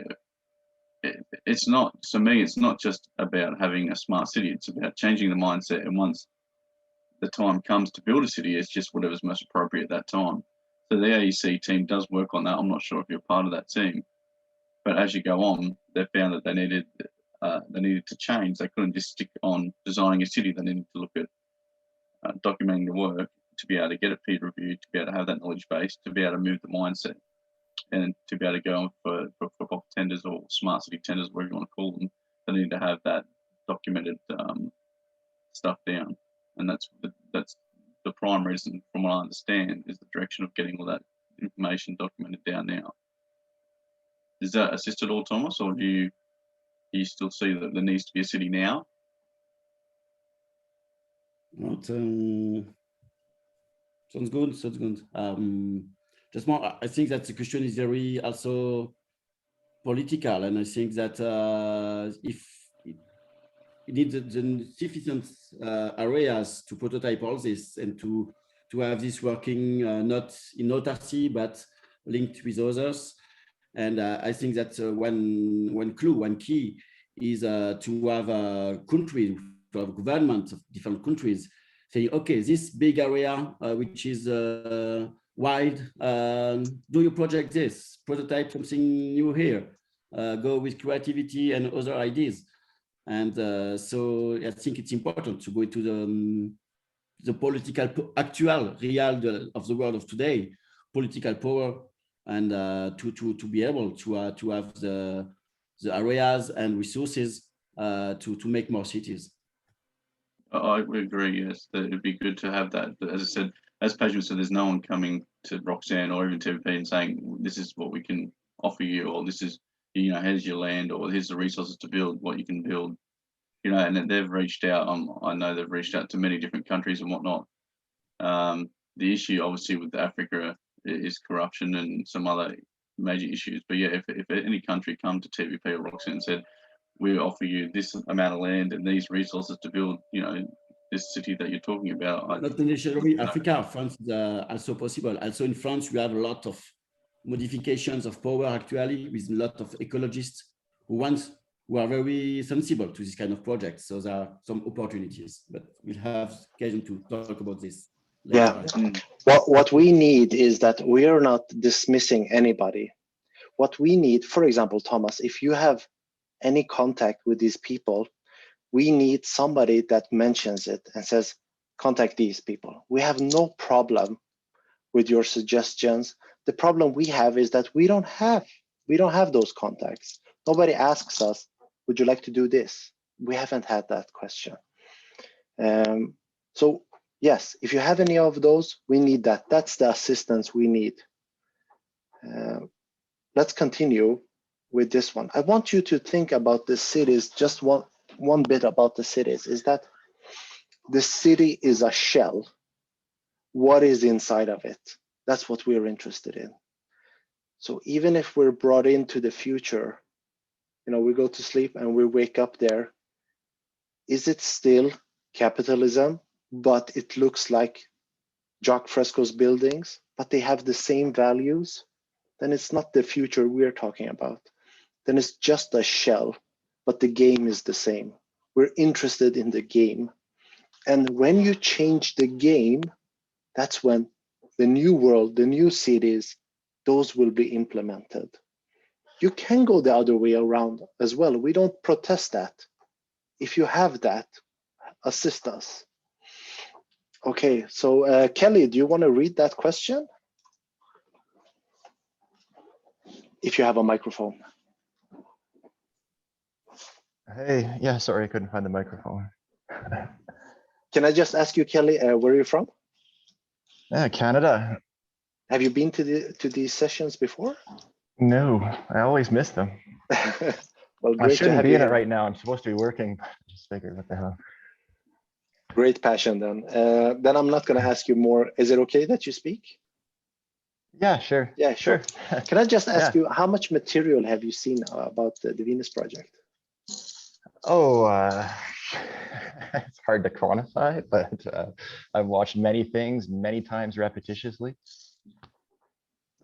it's not, to me, it's not just about having a smart city, it's about changing the mindset. And once the time comes to build a city, it's just whatever's most appropriate at that time. So the AEC team does work on that. I'm not sure if you're part of that team, but as you go on, they found that they needed to change. They couldn't just stick on designing a city. They needed to look at documenting the work to be able to get it peer reviewed, to be able to have that knowledge base, to be able to move the mindset, and to be able to go on for proper tenders or smart city tenders, whatever you want to call them. They need to have that documented stuff down, and that's the prime reason, from what I understand, is the direction of getting all that information documented down now. Is that assist at all, Thomas, or do you still see that there needs to be a city now? Not, sounds good. Sounds good. Just more, I think that the question is very also political, and I think that if you need the sufficient areas to prototype all this and to have this working not in autarky but linked with others. And I think that one key is to have a country, to have government of different countries saying, okay, this big area which is wide, do you project this, prototype something new here, go with creativity and other ideas. And so I think it's important to go into the political, actual, real of the world of today, political power, and to be able to have the areas and resources to make more cities. I would agree, yes, that it'd be good to have that. But as I said, as Pajman said, there's no one coming to Roxanne or even TVP and saying, this is what we can offer you, or this is, you know, here's your land, or here's the resources to build what you can build. You know, and they've reached out, I know they've reached out to many different countries and whatnot. The issue obviously with Africa is corruption and some other major issues. But yeah, if any country come to TVP or Roxanne and said, we offer you this amount of land and these resources to build, you know, this city that you're talking about. Not necessarily Africa, France is also possible. Also in France, we have a lot of modifications of power actually with a lot of ecologists who are very sensible to this kind of project. So there are some opportunities, but we'll have occasion to talk about this later. Yeah. What we need is that we are not dismissing anybody. What we need, for example, Thomas, if you have any contact with these people, we need somebody that mentions it and says, contact these people. We have no problem with your suggestions. The problem we have is that we don't have those contacts. Nobody asks us, would you like to do this? We haven't had that question. So yes, if you have any of those, we need that. That's the assistance we need. Let's continue with this one. I want you to think about the cities, just one bit about the cities, is that the city is a shell. What is inside of it? That's what we're interested in. So even if we're brought into the future, you know, we go to sleep and we wake up there, is it still capitalism, but it looks like Jacque Fresco's buildings, but they have the same values? Then it's not the future we're talking about. Then it's just a shell, but the game is the same. We're interested in the game. And when you change the game, that's when the new world, the new cities, those will be implemented. You can go the other way around as well. We don't protest that. If you have that, assist us. Okay, so Kelly, do you want to read that question? If you have a microphone. Hey, yeah, sorry, I couldn't find the microphone. Can I just ask you, Kelly, where are you from? Yeah, Canada. Have you been to these sessions before? No, I always miss them. Well, I shouldn't be in it right now. I'm supposed to be working. Just figured, what the hell. Great passion then. Then I'm not going to ask you more. Is it okay that you speak? Yeah, sure. Yeah, sure. Can I just ask you, how much material have you seen about the Venus project? Oh, it's hard to quantify, but I've watched many things many times repetitiously.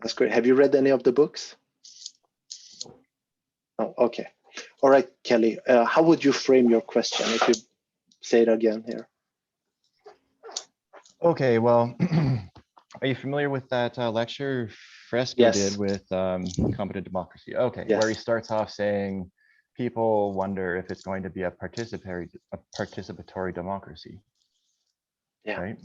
That's great. Have you read any of the books? Oh, okay. All right, Kelly, how would you frame your question if you say it again here? Okay, well, are you familiar with that lecture Fresco Yes. did with competent democracy? Okay, Yes. where he starts off saying people wonder if it's going to be a participatory democracy. Yeah. Right?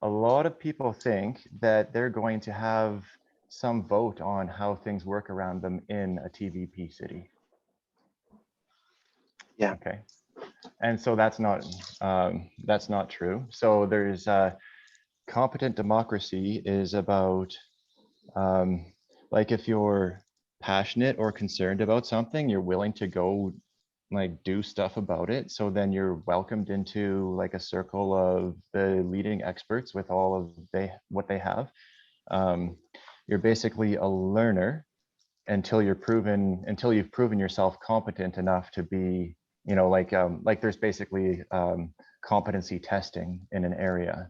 A lot of people think that they're going to have some vote on how things work around them in a TVP city. Yeah. Okay. And so that's not true. So there's competent democracy is about like if you're passionate or concerned about something, you're willing to go like do stuff about it. So then you're welcomed into like a circle of the leading experts with all of what they have. You're basically a learner until you've proven yourself competent enough to be, you know, like there's basically competency testing in an area,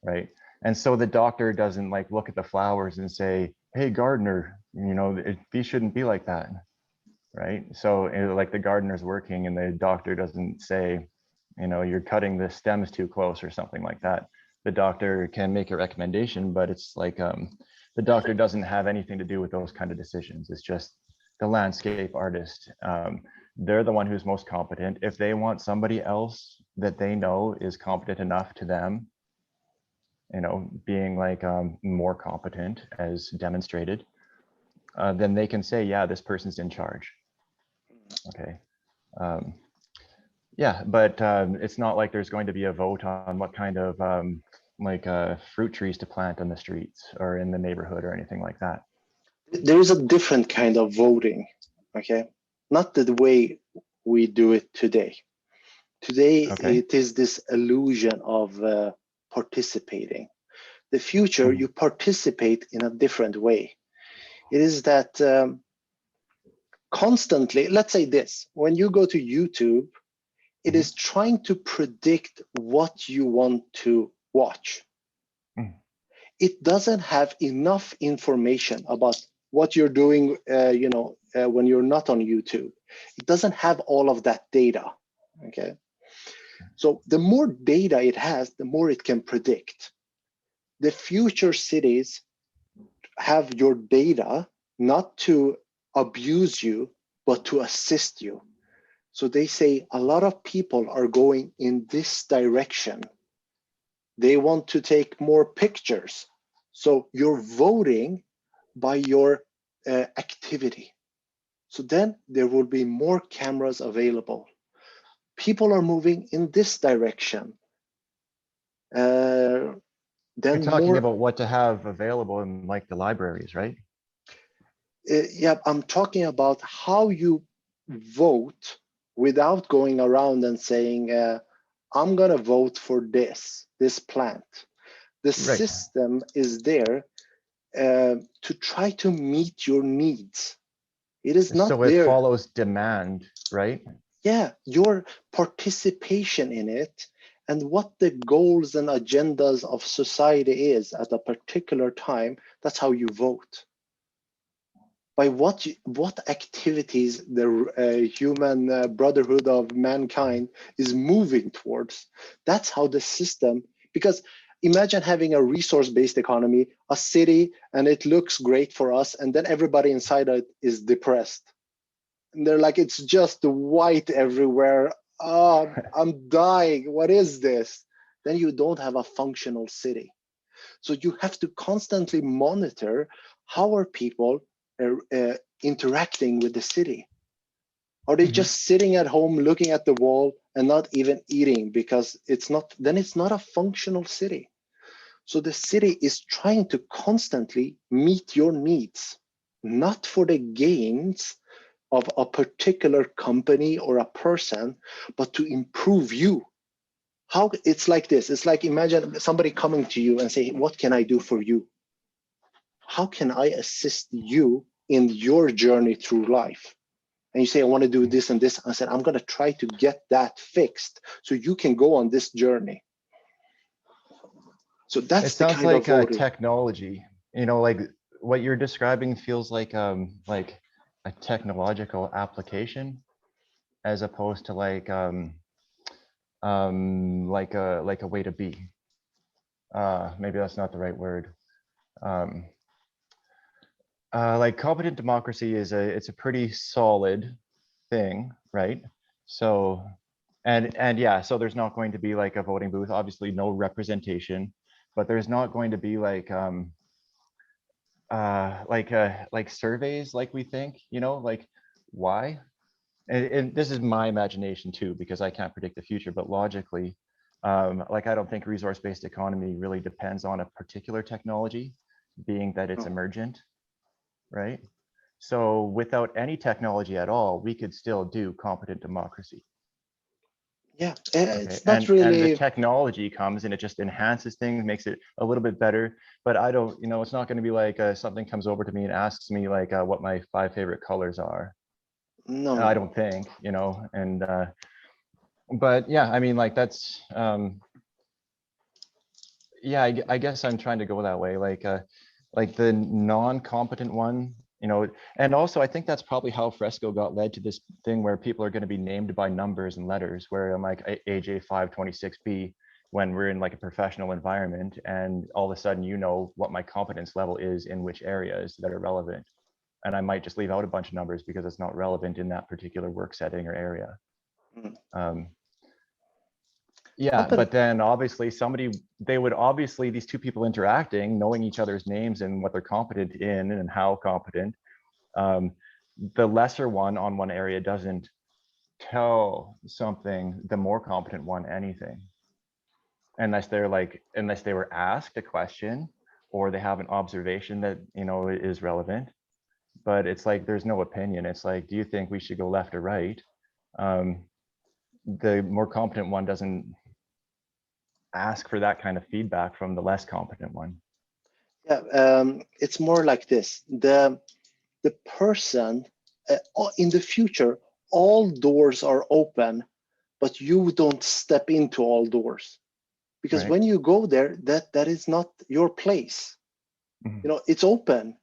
right? And so the doctor doesn't like look at the flowers and say, hey, gardener, you know, these shouldn't be like that, right? So like the gardener's working and the doctor doesn't say, you know, you're cutting the stems too close or something like that. The doctor can make a recommendation, but it's like the doctor doesn't have anything to do with those kind of decisions. It's just the landscape artist. They're the one who's most competent. If they want somebody else that they know is competent enough to them, you know, being like more competent as demonstrated, then they can say, yeah, this person's in charge. Okay. Yeah, but it's not like there's going to be a vote on what kind of fruit trees to plant on the streets or in the neighborhood or anything like that. There is a different kind of voting, okay? Not the way we do it today. Today, Okay. it is this illusion of participating. The future, you participate in a different way. It is that constantly, let's say this, when you go to YouTube, it is trying to predict what you want to watch. It doesn't have enough information about what you're doing, when you're not on YouTube. It doesn't have all of that data, okay? So the more data it has, the more it can predict. The future cities have your data not to abuse you, but to assist you. So they say a lot of people are going in this direction. They want to take more pictures. So you're voting by your activity. So then there will be more cameras available. People are moving in this direction. Then you're talking about what to have available in like the libraries, right? Yeah, I'm talking about how you vote without going around and saying, I'm going to vote for this plant. The system is there to try to meet your needs. It is not so there. It follows demand, right? Yeah, your participation in it and what the goals and agendas of society is at a particular time, that's how you vote. By what activities the human brotherhood of mankind is moving towards. That's how the system, because imagine having a resource-based economy, a city, and it looks great for us, and then everybody inside it is depressed. And they're like, it's just white everywhere. Oh, I'm dying. What is this? Then you don't have a functional city. So you have to constantly monitor how are people interacting with the city. Are they just sitting at home looking at the wall and not even eating because it's not a functional city. So the city is trying to constantly meet your needs, not for the gains of a particular company or a person, but to improve you. How it's like this. It's like imagine somebody coming to you and say, what can I do for you? How can I assist you in your journey through life? and you say, I want to do this and this. I said, I'm going to try to get that fixed so you can go on this journey. So that's It sounds the kind like of voting. technology, you know, like what you're describing feels like a technological application, as opposed to like a way to be. Maybe that's not the right word. Like competent democracy is it's a pretty solid thing, right? So, and yeah, so there's not going to be like a voting booth, obviously no representation, but there's not going to be like surveys like we think, you know, like why? And this is my imagination too, because I can't predict the future, but logically, like I don't think resource-based economy really depends on a particular technology, being that it's emergent, right? So without any technology at all, we could still do competent democracy. Yeah, Okay. it's not And really. the technology comes and it just enhances things, makes it a little bit better. But I don't, you know, it's not going to be like something comes over to me and asks me like what my 5 favorite colors are. No, I don't think, you know, and but yeah, I mean, like that's yeah, I guess I'm trying to go that way, like the non-competent one, you know. And also I think that's probably how Fresco got led to this thing where people are going to be named by numbers and letters, where I'm like AJ 526B when we're in like a professional environment, and all of a sudden, you know, what my competence level is in which areas that are relevant. And I might just leave out a bunch of numbers because it's not relevant in that particular work setting or area. Yeah, but then obviously these two people interacting, knowing each other's names and what they're competent in and how competent, the lesser one on one area doesn't tell the more competent one anything, unless they were asked a question or they have an observation that, you know, is relevant. But it's like there's no opinion. It's like, do you think we should go left or right? The more competent one doesn't ask for that kind of feedback from the less competent one. Yeah, it's more like this. The person in the future, all doors are open, but you don't step into all doors, because Right. when you go there, that is not your place. Mhm. You know, it's open,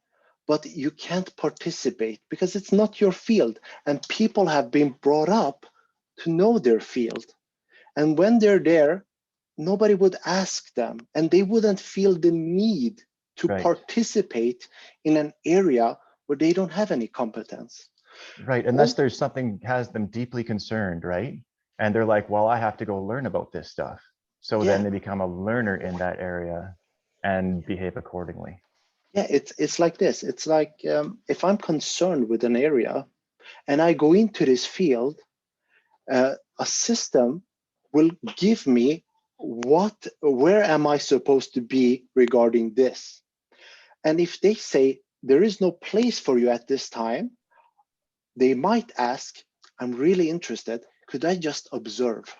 but you can't participate because it's not your field. And people have been brought up to know their field. And when they're there, nobody would ask them, and they wouldn't feel the need to Right. participate in an area where they don't have any competence. Right, unless there's something has them deeply concerned, right? And they're like, well, I have to go learn about this stuff. So then they become a learner in that area and behave accordingly. Yeah, it's like this. It's like if I'm concerned with an area and I go into this field, a system will give me where am I supposed to be regarding this? And if they say there is no place for you at this time, they might ask, I'm really interested, could I just observe?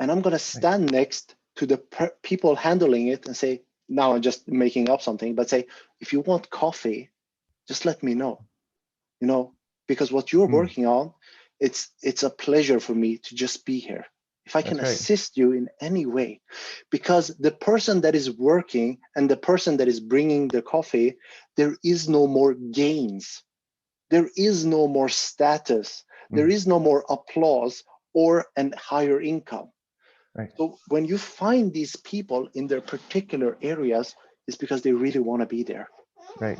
And I'm going to stand next to the people handling it and say, now I'm just making up something, but say, if you want coffee, just let me know, you know, because what you're working on, it's a pleasure for me to just be here. If I can assist you in any way, because the person that is working and the person that is bringing the coffee, there is no more gains. There is no more status. There is no more applause or a higher income. Right. So when you find these people in their particular areas, it's because they really want to be there. Right.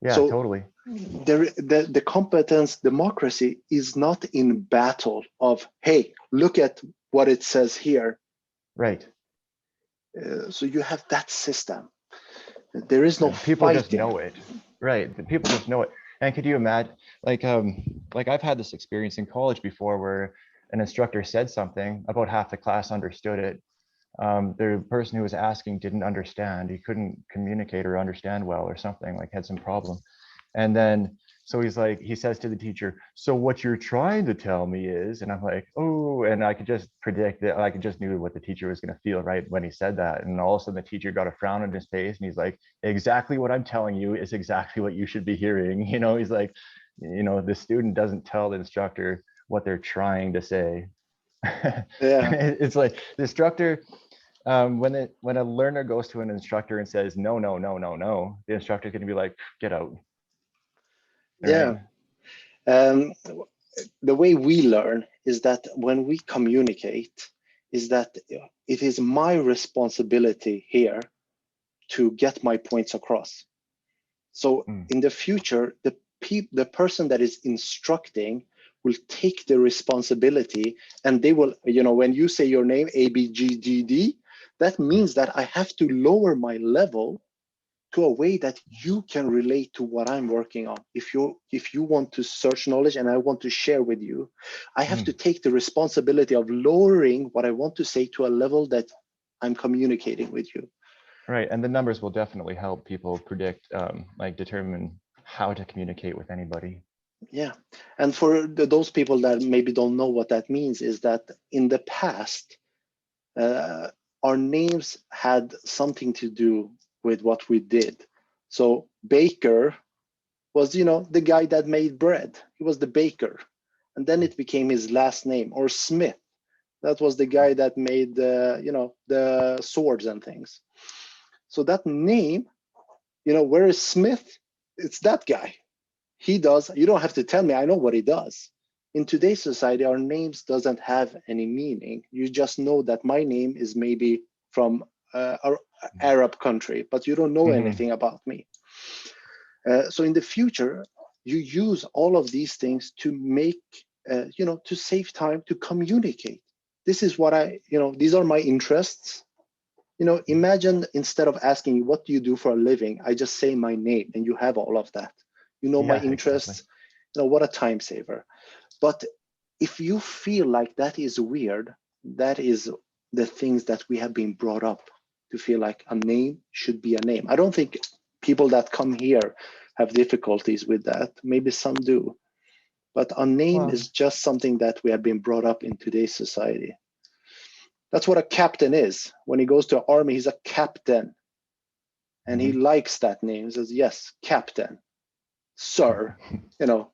Yeah, so totally. The competence democracy is not in battle of, hey, look at what it says here. Right. So you have that system. There is no people fighting. just know it. Right. The people just know it. And could you imagine, like I've had this experience in college before where an instructor said something, about half the class understood it. The person who was asking didn't understand. He couldn't communicate or understand well or something, like had some problem. And then, so he's like, he says to the teacher, so what you're trying to tell me is, and I'm like, oh, and I could just predict that. I could just knew what the teacher was going to feel right when he said that. And all of a sudden the teacher got a frown on his face and he's like, exactly what I'm telling you is exactly what you should be hearing. You know, he's like, you know, the student doesn't tell the instructor what they're trying to say. Yeah. It's like the instructor, when a learner goes to an instructor and says, no, no, no, no, no, the instructor's going to be like, get out. Yeah. Right? The way we learn is that when we communicate, is that it is my responsibility here to get my points across. So in the future, the person that is instructing will take the responsibility, and they will, you know, when you say your name, A, B, G, D, D, that means that I have to lower my level to a way that you can relate to what I'm working on. If you want to search knowledge and I want to share with you, I have to take the responsibility of lowering what I want to say to a level that I'm communicating with you. Right, and the numbers will definitely help people predict, like determine how to communicate with anybody. Yeah, and for those people that maybe don't know what that means, is that in the past, our names had something to do with what we did. So Baker was, you know, the guy that made bread. He was the baker, and then it became his last name. Or Smith, that was the guy that made the, you know, the swords and things. So that name, you know, where is Smith? It's that guy. He does. You don't have to tell me. I know what he does. In today's society, our names doesn't have any meaning. You just know that my name is maybe from our Arab country, but you don't know anything about me. So in the future, you use all of these things to make, you know, to save time, to communicate. This is what you know, these are my interests. You know, imagine instead of asking you, what do you do for a living? I just say my name and you have all of that. You know, my interests, exactly. You know, what a time saver. But if you feel like that is weird, that is the things that we have been brought up to feel like a name should be a name. I don't think people that come here have difficulties with that. Maybe some do. But a name is just something that we have been brought up in today's society. That's what a captain is. When he goes to the army, he's a captain. And he likes that name. He says, yes, captain, sir. You know,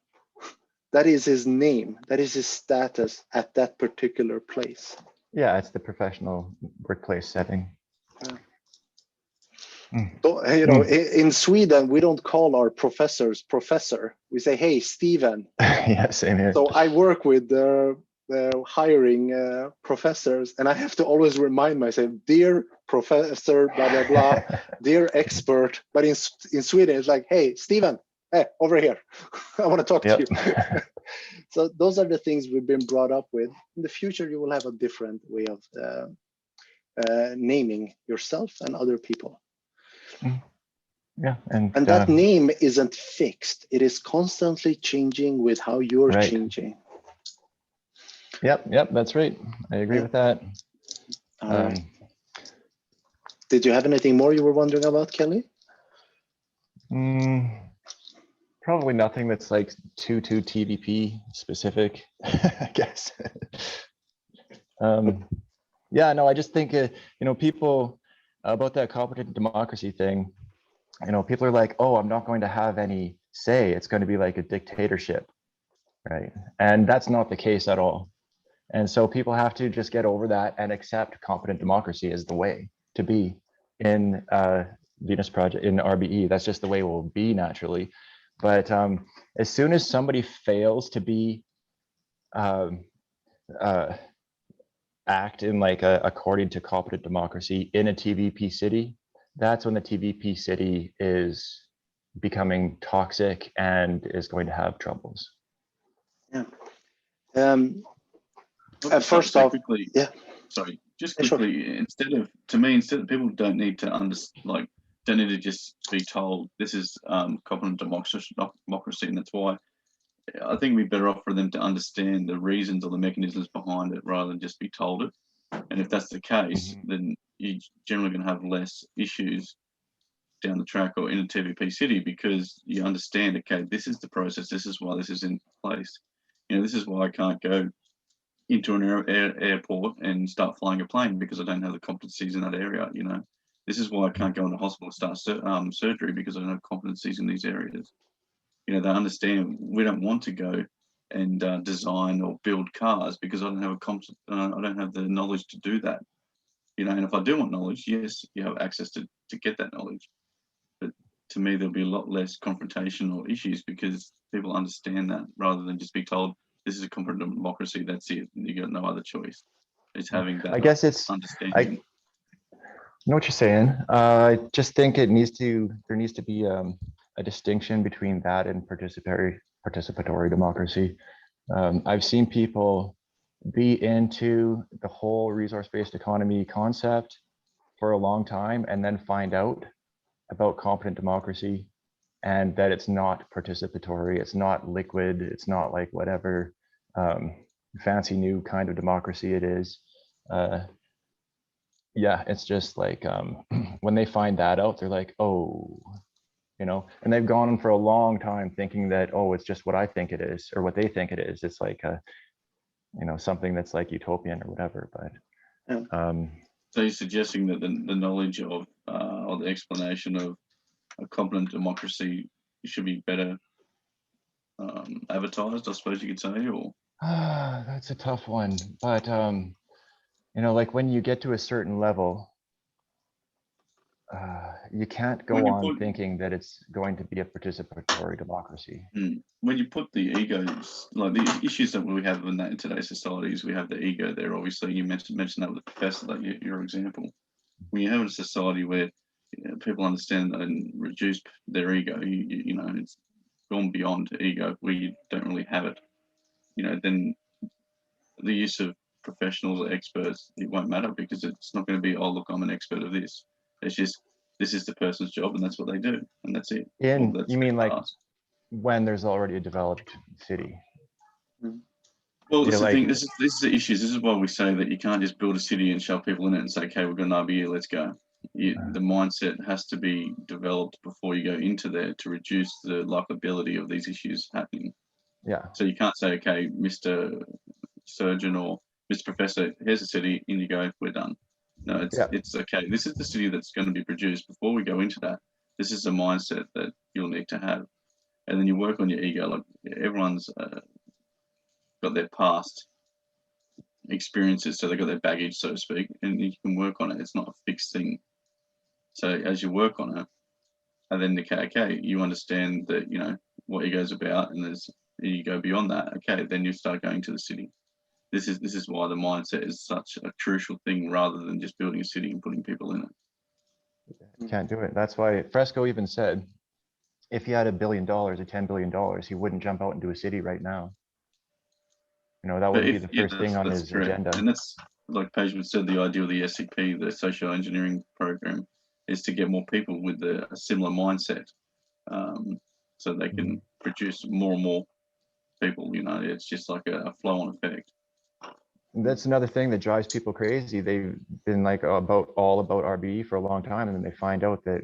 that is his name. That is his status at that particular place. Yeah, it's the professional workplace setting. So, you know, in Sweden, we don't call our professors professor. We say, hey, Steven. Yeah, same here. So I work with hiring professors, and I have to always remind myself, dear professor, blah, blah, blah, dear expert. But in Sweden, it's like, hey, Steven, hey, over here. I want to talk to you. So those are the things we've been brought up with. In the future, you will have a different way of naming yourself and other people. Yeah, and that name isn't fixed. It is constantly changing with how you're changing. Yep, that's right. I agree with that. All right. Did you have anything more you were wondering about, Kelly? Probably nothing that's like too TVP specific, I guess. Yeah, no, I just think, you know, people about that competent democracy thing, you know, people are like, oh, I'm not going to have any say. It's going to be like a dictatorship, right? And that's not the case at all. And so people have to just get over that and accept competent democracy as the way to be in Venus Project, in RBE. That's just the way it will be naturally. But as soon as somebody fails to be act in like according to competent democracy in a TVP city, that's when the TVP city is becoming toxic and is going to have troubles. Yeah. First off, quickly, yeah. Sorry, just quickly. Sure. Instead of people don't need to don't need to just be told this is competent democracy, and that's why I think we'd be better off for them to understand the reasons or the mechanisms behind it rather than just be told it. And if that's the case, then you're generally going to have less issues down the track or in a TVP city because you understand, okay, this is the process, this is why this is in place. You know, this is why I can't go into an airport and start flying a plane because I don't have the competencies in that area. You know, this is why I can't go into hospital and start surgery because I don't have competencies in these areas. You know, they understand we don't want to go and design or build cars because I don't have I don't have the knowledge to do that. You know, and if I do want knowledge, yes, you have access to get that knowledge. But to me, there'll be a lot less confrontational issues because people understand that rather than just be told this is a competent democracy. That's it. You got no other choice. It's having that I guess it's, understanding. I know what you're saying. I just think there needs to be a distinction between that and participatory democracy. I've seen people be into the whole resource-based economy concept for a long time and then find out about competent democracy and that it's not participatory, it's not liquid, it's not like whatever fancy new kind of democracy it is. Yeah, it's just like when they find that out, they're like, oh, you know, and they've gone on for a long time thinking that, oh, it's just what I think it is or what they think it is. It's like a, you know, something that's like utopian or whatever. But so you're suggesting that the knowledge of or the explanation of a competent democracy should be better advertised, I suppose you could say, or that's a tough one. But you know, like when you get to a certain level, you can't go on thinking that it's going to be a participatory democracy. When you put the egos, like the issues that we have in today's societies, we have the ego there. Obviously, you mentioned that with the professor, that your example. When you have a society where people understand and reduce their ego, you know, it's gone beyond ego where you don't really have it. You know, then the use of professionals or experts, it won't matter because it's not going to be, oh, look, I'm an expert of this. It's just, this is the person's job and that's what they do. And that's it. And you mean like when there's already a developed city? Well, that's the thing. This is the issues. This is why we say that you can't just build a city and shove people in it and say, okay, we've got an RBU, let's go. The mindset has to be developed before you go into there to reduce the likability of these issues happening. Yeah. So you can't say, okay, Mr. Surgeon or Mr. Professor, here's a city, in you go, we're done. No, it's okay. This is the city that's going to be produced. Before we go into that, this is a mindset that you'll need to have. And then you work on your ego. Like everyone's got their past experiences, so they've got their baggage, so to speak, and you can work on it. It's not a fixed thing. So as you work on it, and then okay, you understand that, you know, what ego's about, and you go beyond that. Okay, then you start going to the city. This is why the mindset is such a crucial thing, rather than just building a city and putting people in it. You can't do it. That's why Fresco even said, if he had $1 billion or $10 billion, he wouldn't jump out and do a city right now. You know, that would be the first thing on his agenda. And that's, like Page said, the idea of the SCP, the social engineering program, is to get more people with a similar mindset, so they can produce more and more people. You know, it's just like a flow-on effect. That's another thing that drives people crazy. They've been like all about RBE for a long time, and then they find out that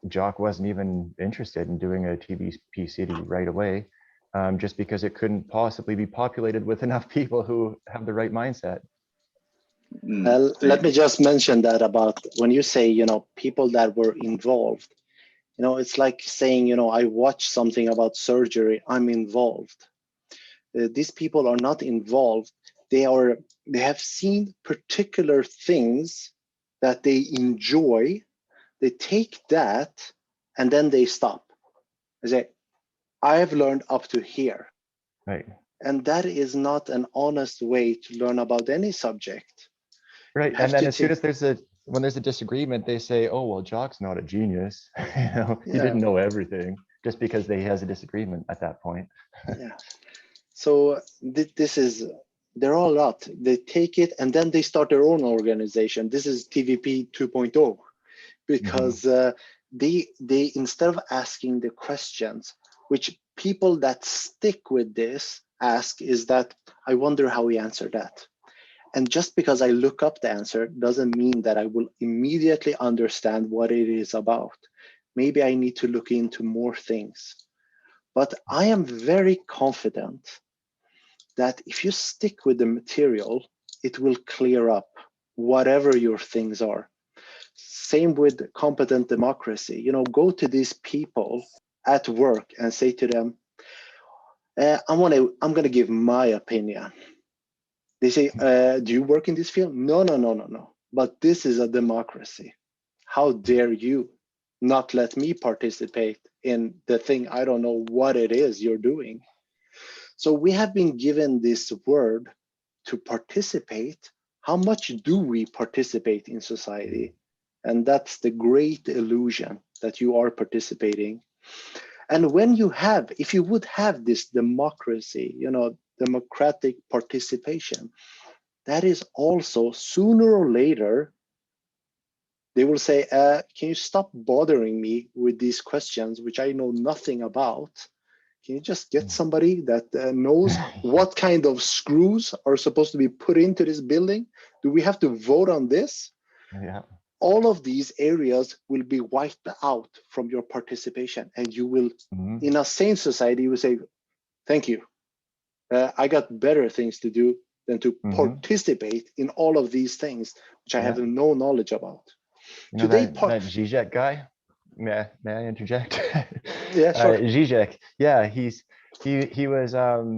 Jacque wasn't even interested in doing a TVP city right away, just because it couldn't possibly be populated with enough people who have the right mindset. Let me just mention that about when you say, you know, people that were involved, you know, it's like saying, you know, I watched something about surgery, I'm involved. These people are not involved. They have seen particular things that they enjoy. They take that and then they stop. They say, I have learned up to here. Right. And that is not an honest way to learn about any subject. Right. And then as soon as when there's a disagreement, they say, oh, well, Jacque's not a genius. You know, he didn't know everything, just because he has a disagreement at that point. Yeah. So they're all out. They take it and then they start their own organization. This is TVP 2.0, because they instead of asking the questions, which people that stick with this ask, is that I wonder how we answer that. And just because I look up the answer doesn't mean that I will immediately understand what it is about. Maybe I need to look into more things. But I am very confident that if you stick with the material, it will clear up whatever your things are. Same with competent democracy. You know, go to these people at work and say to them, I'm going to give my opinion. They say, do you work in this field? No. But this is a democracy. How dare you not let me participate in the thing I don't know what it is you're doing? So we have been given this word to participate. How much do we participate in society? And that's the great illusion that you are participating. And when you have, if you would have this democracy, democratic participation, that is also sooner or later, they will say, can you stop bothering me with these questions, which I know nothing about? Can you just get somebody that knows what kind of screws are supposed to be put into this building? Do we have to vote on this? Yeah. All of these areas will be wiped out from your participation, and you will, in a sane society, you will say, thank you. I got better things to do than to participate in all of these things, which I have no knowledge about. You know, that Zizek guy, may I interject? Yeah, sure. Zizek, yeah, he was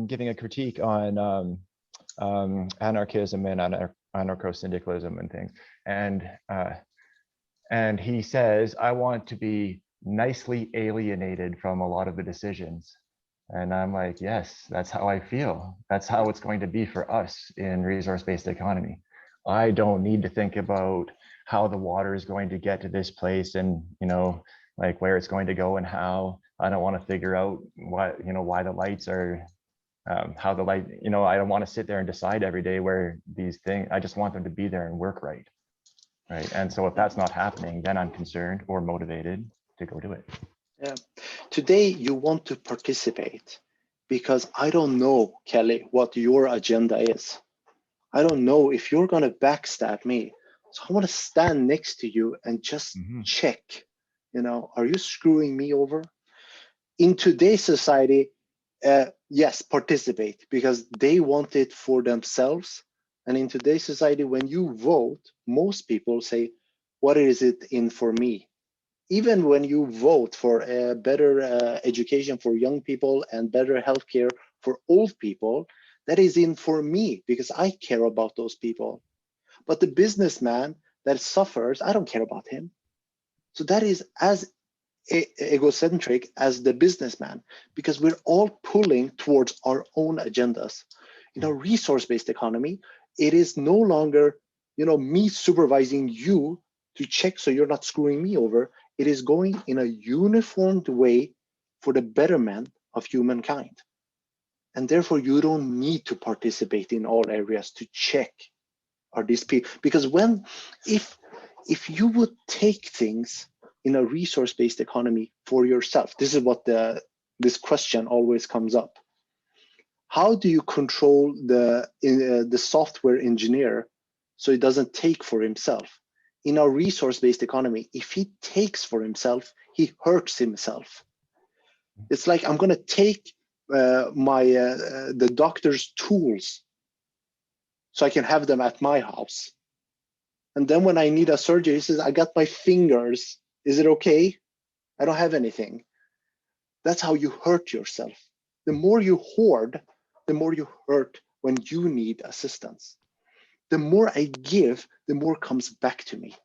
giving a critique on anarchism and anarcho-syndicalism and things, and he says, I want to be nicely alienated from a lot of the decisions. And I'm like, yes, that's how I feel. That's how it's going to be for us in resource-based economy. I don't need to think about how the water is going to get to this place and, like where it's going to go and how. I don't want to figure out why the lights are, how the light, I don't want to sit there and decide every day where these things, I just want them to be there and work right. Right. And so if that's not happening, then I'm concerned or motivated to go do it. Yeah. Today you want to participate because I don't know, Kelly, what your agenda is. I don't know if you're going to backstab me. So I want to stand next to you and just check, are you screwing me over? In today's society, yes, participate because they want it for themselves. And in today's society, when you vote, most people say, what is it in for me? Even when you vote for a better education for young people and better healthcare for old people, that is in for me because I care about those people. But the businessman that suffers, I don't care about him. So that is as egocentric as the businessman because we're all pulling towards our own agendas. In a resource-based economy, it is no longer, me supervising you to check so you're not screwing me over. It is going in a uniformed way for the betterment of humankind. And therefore, you don't need to participate in all areas to check are these people. Because if you would take things in a resource-based economy for yourself, this is what this question always comes up. How do you control the software engineer so he doesn't take for himself? In a resource-based economy, if he takes for himself, he hurts himself. It's like I'm going to take the doctor's tools so I can have them at my house. And then when I need a surgery, he says, I got my fingers. Is it okay? I don't have anything. That's how you hurt yourself. The more you hoard, the more you hurt when you need assistance. The more I give, the more comes back to me.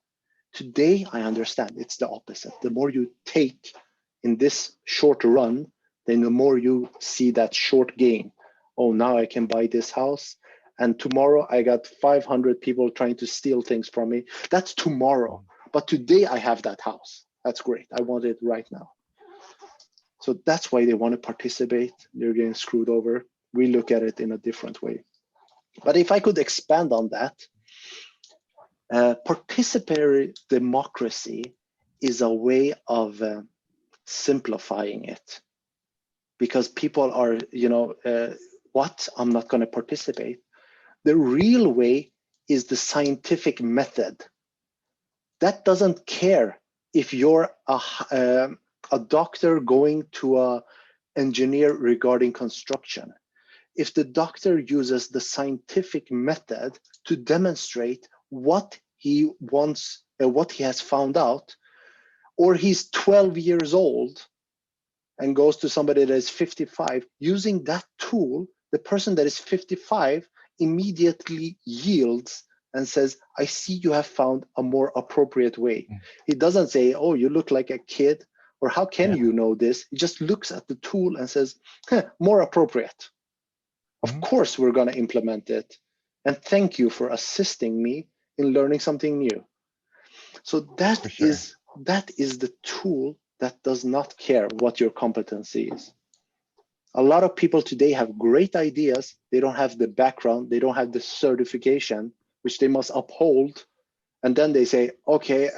Today, I understand it's the opposite. The more you take in this short run, then the more you see that short gain. Oh, now I can buy this house. And tomorrow I got 500 people trying to steal things from me. That's tomorrow. But today I have that house. That's great. I want it right now. So that's why they want to participate. They're getting screwed over. We look at it in a different way. But if I could expand on that, participatory democracy is a way of simplifying it. Because people are, what? I'm not going to participate. The real way is the scientific method. That doesn't care if you're a doctor going to an engineer regarding construction. If the doctor uses the scientific method to demonstrate what he wants, what he has found out, or he's 12 years old and goes to somebody that is 55, using that tool, the person that is 55 immediately yields and says, I see you have found a more appropriate way. He doesn't say, oh, you look like a kid, or how can you know this? He just looks at the tool and says, more appropriate. Of course, we're going to implement it. And thank you for assisting me in learning something new. So that is the tool that does not care what your competency is. A lot of people today have great ideas. They don't have the background. They don't have the certification, which they must uphold. And then they say, okay,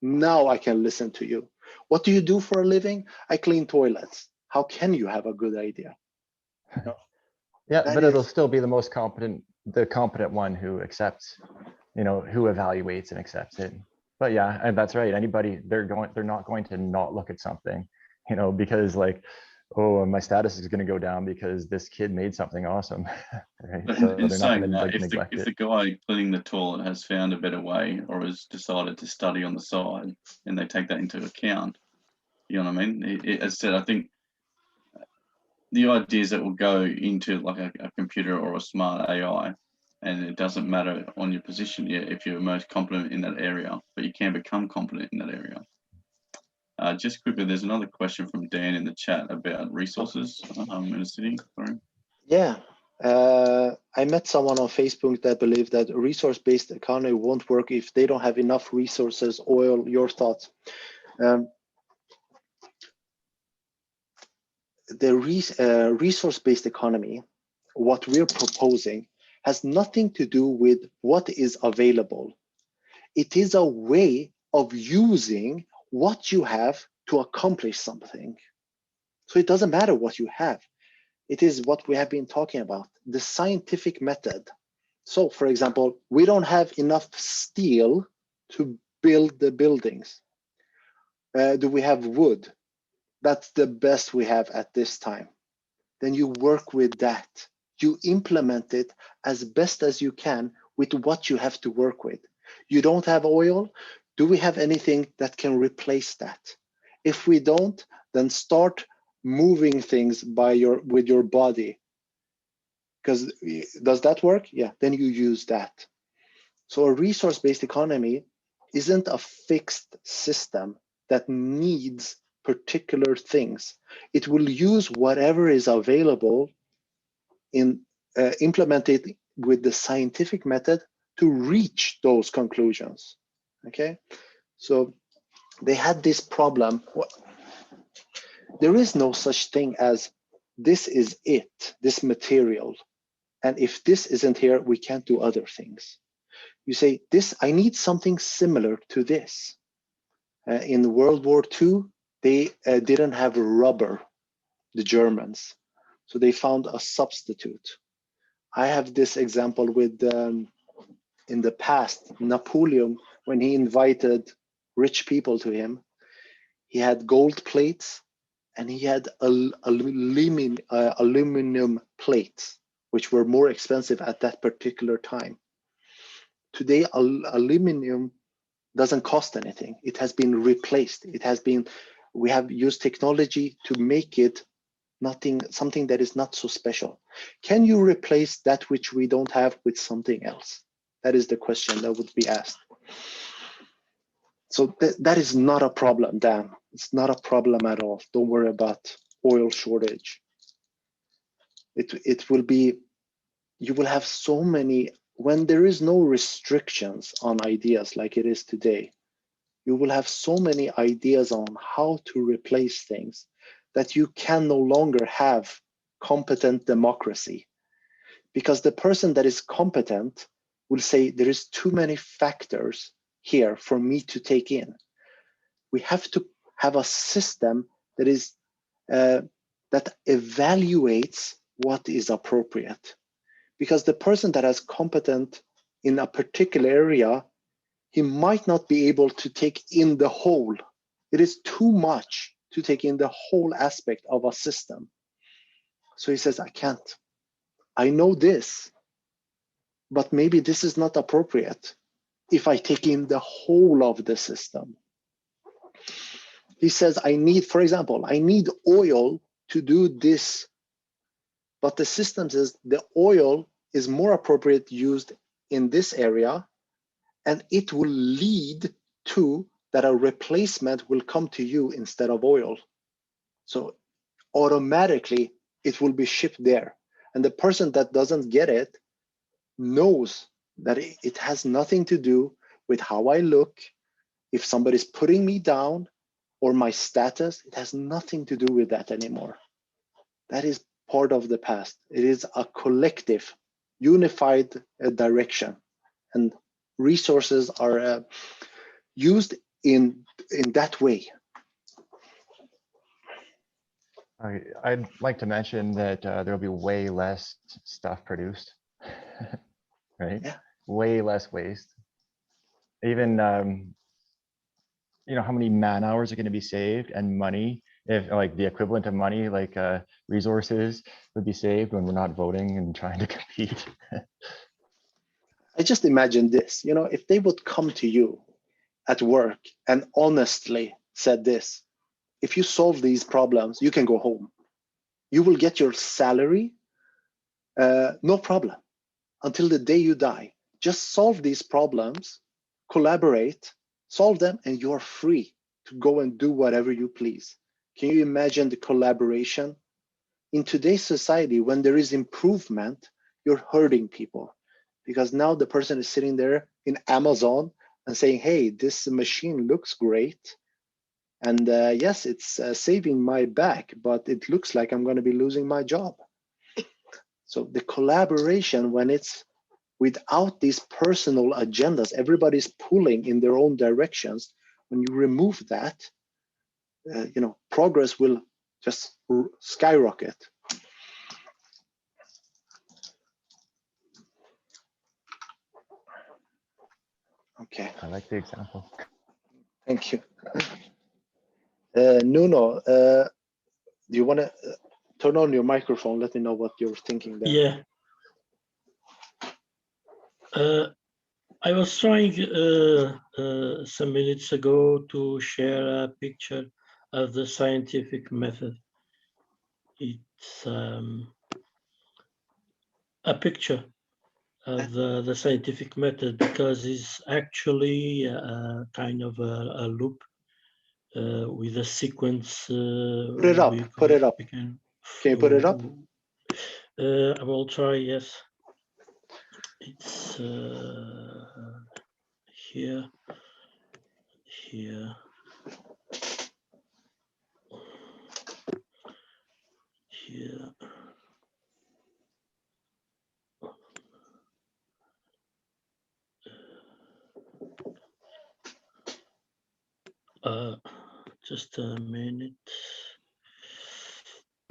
now I can listen to you. What do you do for a living? I clean toilets. How can you have a good idea? No. Yeah, but it'll still be the most competent, the competent one who accepts, you know, who evaluates and accepts it. But yeah, and that's right. Anybody, they're not going to not look at something, you know, because like, oh, my status is going to go down because this kid made something awesome. Right? But So in they're not saying going to that, neglect if it. the guy cleaning the toilet has found a better way or has decided to study on the side and they take that into account, you know what I mean? As I said, I think the ideas that will go into like a computer or a smart AI, and it doesn't matter on your position yet if you're most competent in that area, but you can become competent in that area. Just quickly, there's another question from Dan in the chat about resources in the city. Sorry. Yeah, I met someone on Facebook that believed that a resource-based economy won't work if they don't have enough resources. Oil, your thoughts? The resource-based economy, what we're proposing, has nothing to do with what is available. It is a way of using what you have to accomplish something. So it doesn't matter what you have. It is what we have been talking about, the scientific method. So for example, we don't have enough steel to build the buildings. Do we have wood? That's the best we have at this time. Then you work with that. You implement it as best as you can with what you have to work with. You don't have oil. Do we have anything that can replace that? If we don't, then start moving things with your body. Because does that work? Yeah, then you use that. So a resource-based economy isn't a fixed system that needs particular things. It will use whatever is available in implement it with the scientific method to reach those conclusions. Okay, so they had this problem. There is no such thing as this is it, this material, and if this isn't here, we can't do other things. You say, this, I need something similar to this. In World War II, they didn't have rubber, the Germans, so they found a substitute. I have this example with, in the past, Napoleon, when he invited rich people to him, he had gold plates and he had aluminum plates, which were more expensive at that particular time. Today, aluminum doesn't cost anything. It has been replaced. We have used technology to make it something that is not so special. Can you replace that which we don't have with something else? That is the question that would be asked. So that is not a problem, Dan. It's not a problem at all. Don't worry about oil shortage. It will be, you will have so many, when there is no restrictions on ideas like it is today, you will have so many ideas on how to replace things that you can no longer have competent democracy. Because the person that is competent will say, there is too many factors here for me to take in. We have to have a system that is that evaluates what is appropriate. Because the person that is competent in a particular area, he might not be able to take in the whole. It is too much to take in the whole aspect of a system. So he says, I can't. I know this, but maybe this is not appropriate if I take in the whole of the system. He says, I need, for example, I need oil to do this. But the system says the oil is more appropriate used in this area, and it will lead to that a replacement will come to you instead of oil. So automatically it will be shipped there. And the person that doesn't get it knows that it has nothing to do with how I look, if somebody's putting me down, or my status. It has nothing to do with that anymore. That is part of the past. It is a collective, unified direction, and resources are used in that way. I'd like to mention that there'll be way less stuff produced, right? Yeah. Way less waste. Even, you know, how many man hours are going to be saved, and money, if like the equivalent of money, like resources would be saved when we're not voting and trying to compete. I just imagine this, you know, if they would come to you at work and honestly said this, if you solve these problems, you can go home. You will get your salary, no problem, until the day you die. Just solve these problems, collaborate, solve them, and you're free to go and do whatever you please. Can you imagine the collaboration? In today's society, when there is improvement, you're hurting people, because now the person is sitting there in Amazon and saying, hey, this machine looks great. And yes, it's saving my back, but it looks like I'm going to be losing my job. So the collaboration, when it's without these personal agendas, everybody's pulling in their own directions. When you remove that, you know, progress will just skyrocket. Okay. I like the example. Thank you. Nuno, do you want to turn on your microphone? Let me know what you're thinking there. Yeah. I was trying some minutes ago to share a picture of the scientific method. It's a picture of the scientific method, because it's actually a kind of a loop with a sequence. Put it up. Put it up. Can you put it up? I will try. Yes. It's here, here, here. Just a minute.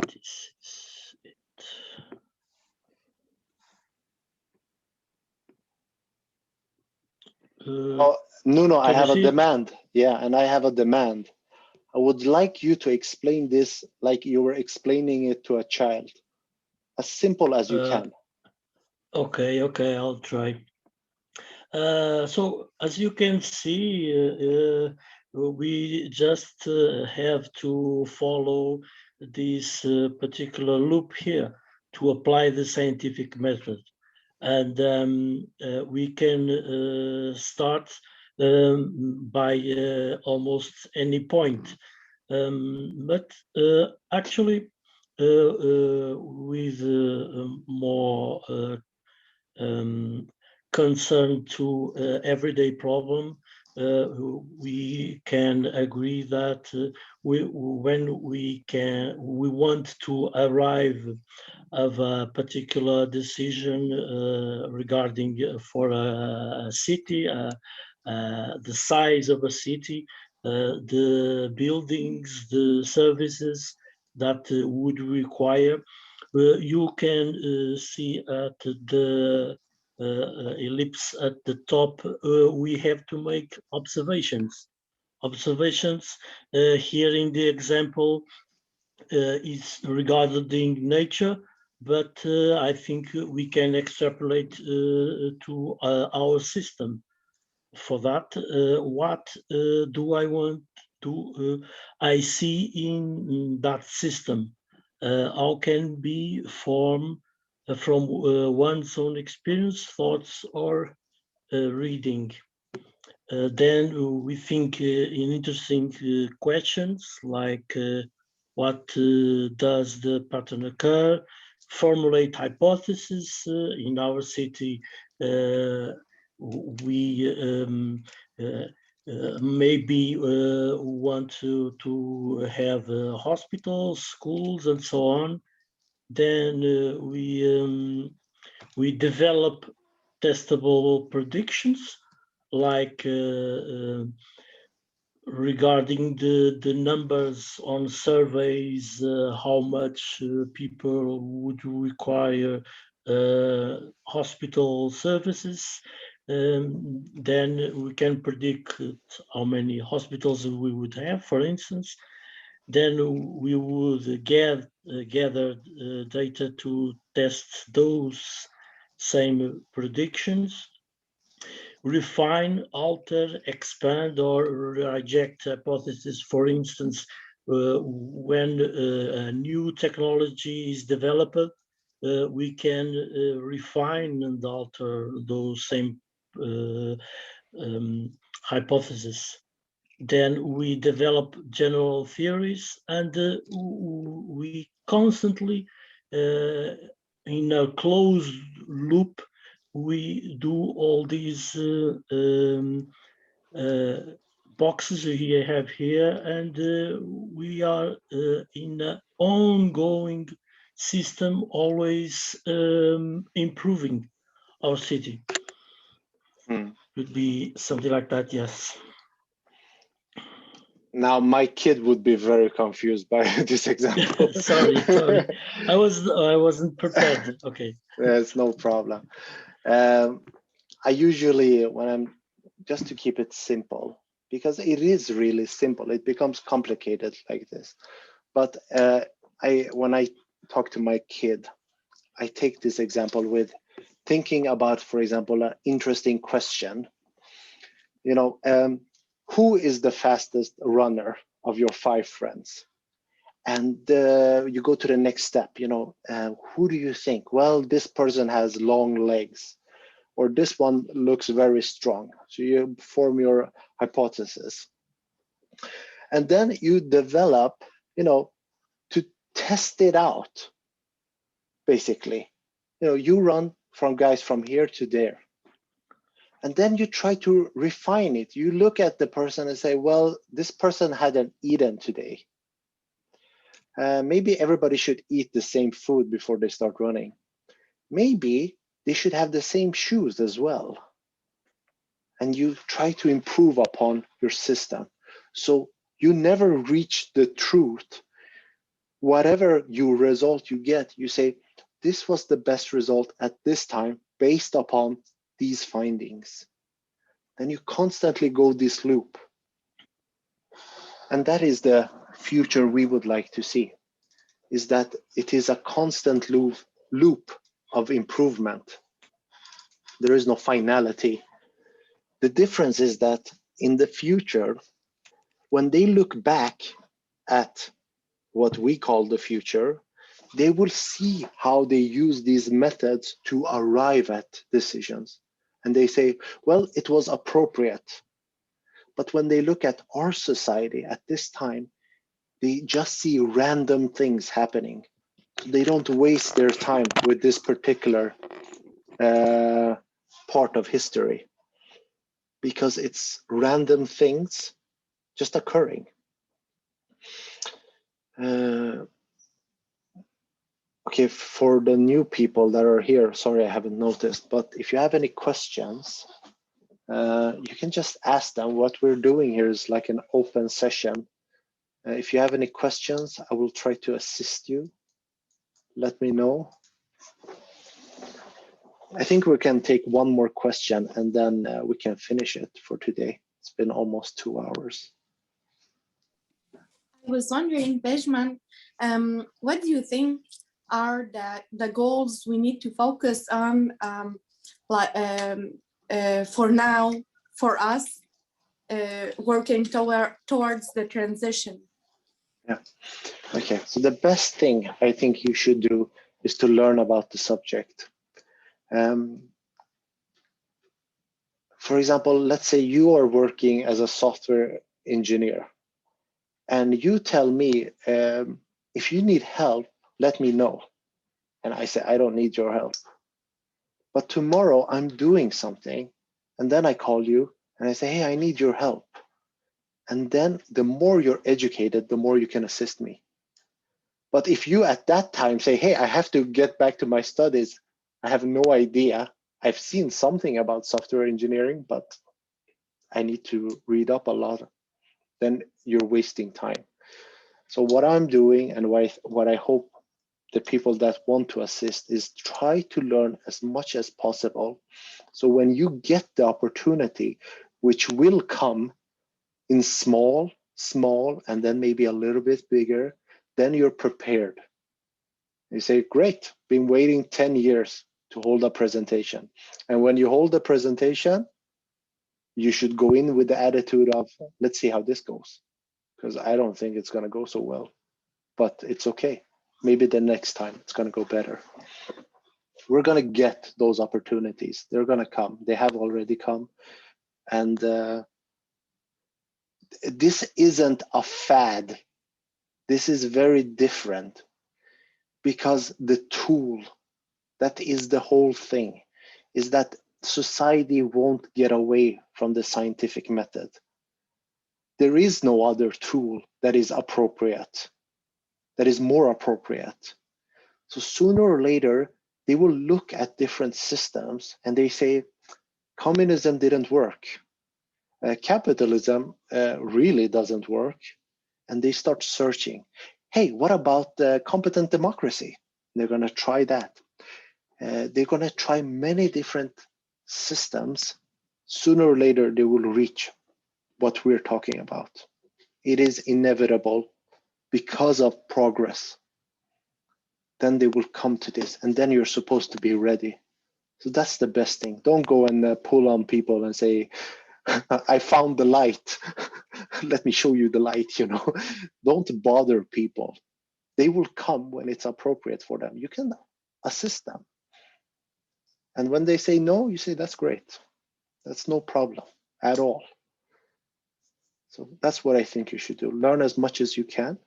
This is it. Oh, Nuno, I have a demand. Yeah, and I have a demand. I would like you to explain this like you were explaining it to a child, as simple as you can. Okay, I'll try. So as you can see, we just have to follow this particular loop here to apply the scientific method. And we can start by almost any point. But actually, with more concern to everyday problem, we can agree that when we want to arrive of a particular decision regarding for a city, the size of a city, the buildings, the services that would require, you can see at the ellipse at the top, we have to make observations. Observations here in the example is regarding nature, but I think we can extrapolate to our system. For that, what do I want do I see in that system? How can be formed from one's own experience, thoughts, or reading? Then we think in interesting questions like what does the pattern occur? Formulate hypotheses. In our city, we maybe want to have hospitals, schools, and so on. Then we develop testable predictions, like regarding the numbers on surveys, how much people would require hospital services. Then we can predict how many hospitals we would have, for instance. Then we would gather data to test those same predictions, refine, alter, expand, or reject hypotheses. For instance, when a new technology is developed, we can refine and alter those same hypotheses. Then we develop general theories, and we constantly, in a closed loop, we do all these boxes we have here, and we are in an ongoing system, always improving our city. Would be something like that, yes. Now my kid would be very confused by this example. sorry, I wasn't prepared. Okay. There's no problem. I usually, when I'm, just to keep it simple, because it is really simple, it becomes complicated like this. But when I talk to my kid, I take this example with thinking about, for example, an interesting question. You know, who is the fastest runner of your 5 friends? And you go to the next step, you know, who do you think? Well, this person has long legs, or this one looks very strong. So you form your hypothesis. And then you develop, you know, to test it out, basically. You know, you run from guys from here to there. And then you try to refine it. You look at the person and say, well, this person hadn't eaten today. Maybe everybody should eat the same food before they start running. Maybe they should have the same shoes as well. And you try to improve upon your system. So you never reach the truth. Whatever result you get, you say, this was the best result at this time based upon these findings. Then you constantly go this loop. And that is the future we would like to see, is that it is a constant loop of improvement. There is no finality. The difference is that in the future, when they look back at what we call the future, they will see how they use these methods to arrive at decisions. And they say, well, it was appropriate. But when they look at our society at this time, they just see random things happening. They don't waste their time with this particular part of history, because it's random things just occurring. Okay, for the new people that are here, sorry, I haven't noticed, but if you have any questions, you can just ask them. What we're doing here is like an open session. If you have any questions, I will try to assist you. Let me know. I think we can take one more question and then we can finish it for today. It's been almost 2 hours. I was wondering, Bejman, what do you think are the goals we need to focus on for now, for us, working towards the transition? Yeah. Okay. So the best thing I think you should do is to learn about the subject. For example, let's say you are working as a software engineer, and you tell me, if you need help, let me know. And I say, I don't need your help. But tomorrow I'm doing something, and then I call you and I say, hey, I need your help. And then the more you're educated, the more you can assist me. But if you at that time say, hey, I have to get back to my studies, I have no idea. I've seen something about software engineering, but I need to read up a lot, then you're wasting time. So what I'm doing and what I hope the people that want to assist is try to learn as much as possible. So when you get the opportunity, which will come in small, and then maybe a little bit bigger, then you're prepared. You say, great, been waiting 10 years to hold a presentation. And when you hold the presentation, you should go in with the attitude of, let's see how this goes, because I don't think it's going to go so well, but it's okay. Maybe the next time it's going to go better. We're going to get those opportunities. They're going to come. They have already come. And this isn't a fad. This is very different, because the tool, that is the whole thing, is that society won't get away from the scientific method. There is no other tool that is appropriate, that is more appropriate. So sooner or later, they will look at different systems and they say, communism didn't work. Capitalism really doesn't work. And they start searching. Hey, what about competent democracy? They're going to try that. They're going to try many different systems. Sooner or later, they will reach what we're talking about. It is inevitable because of progress. Then they will come to this, and then you're supposed to be ready. So that's the best thing. Don't go and pull on people and say, I found the light. Let me show you the light, you know. Don't bother people. They will come when it's appropriate for them. You can assist them. And when they say no, you say, that's great. That's no problem at all. So that's what I think you should do. Learn as much as you can.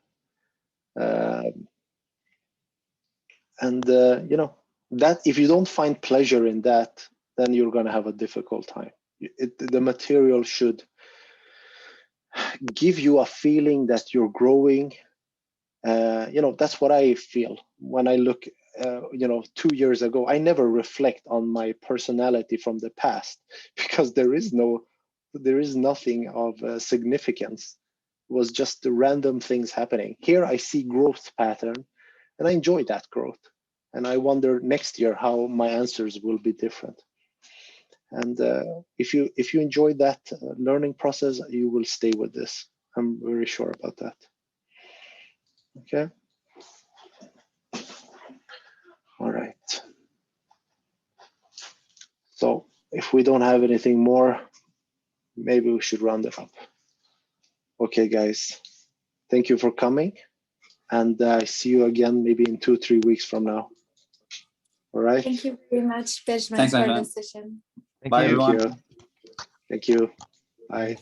You know, that if you don't find pleasure in that, then you're going to have a difficult time. The material should give you a feeling that you're growing. You know, that's what I feel when I look, you know, 2 years ago. I never reflect on my personality from the past, because there is nothing of significance. It was just the random things happening. Here I see growth pattern, and I enjoy that growth. And I wonder next year how my answers will be different. And if you enjoy that learning process, you will stay with this. I'm very sure about that. Okay. All right. So if we don't have anything more, maybe we should round it up. Okay, guys. Thank you for coming. And I see you again maybe in 2-3 weeks from now. All right. Thank you very much, Pejman, Thanks, for Ayman. the session. Bye, everyone. Thank you. Bye.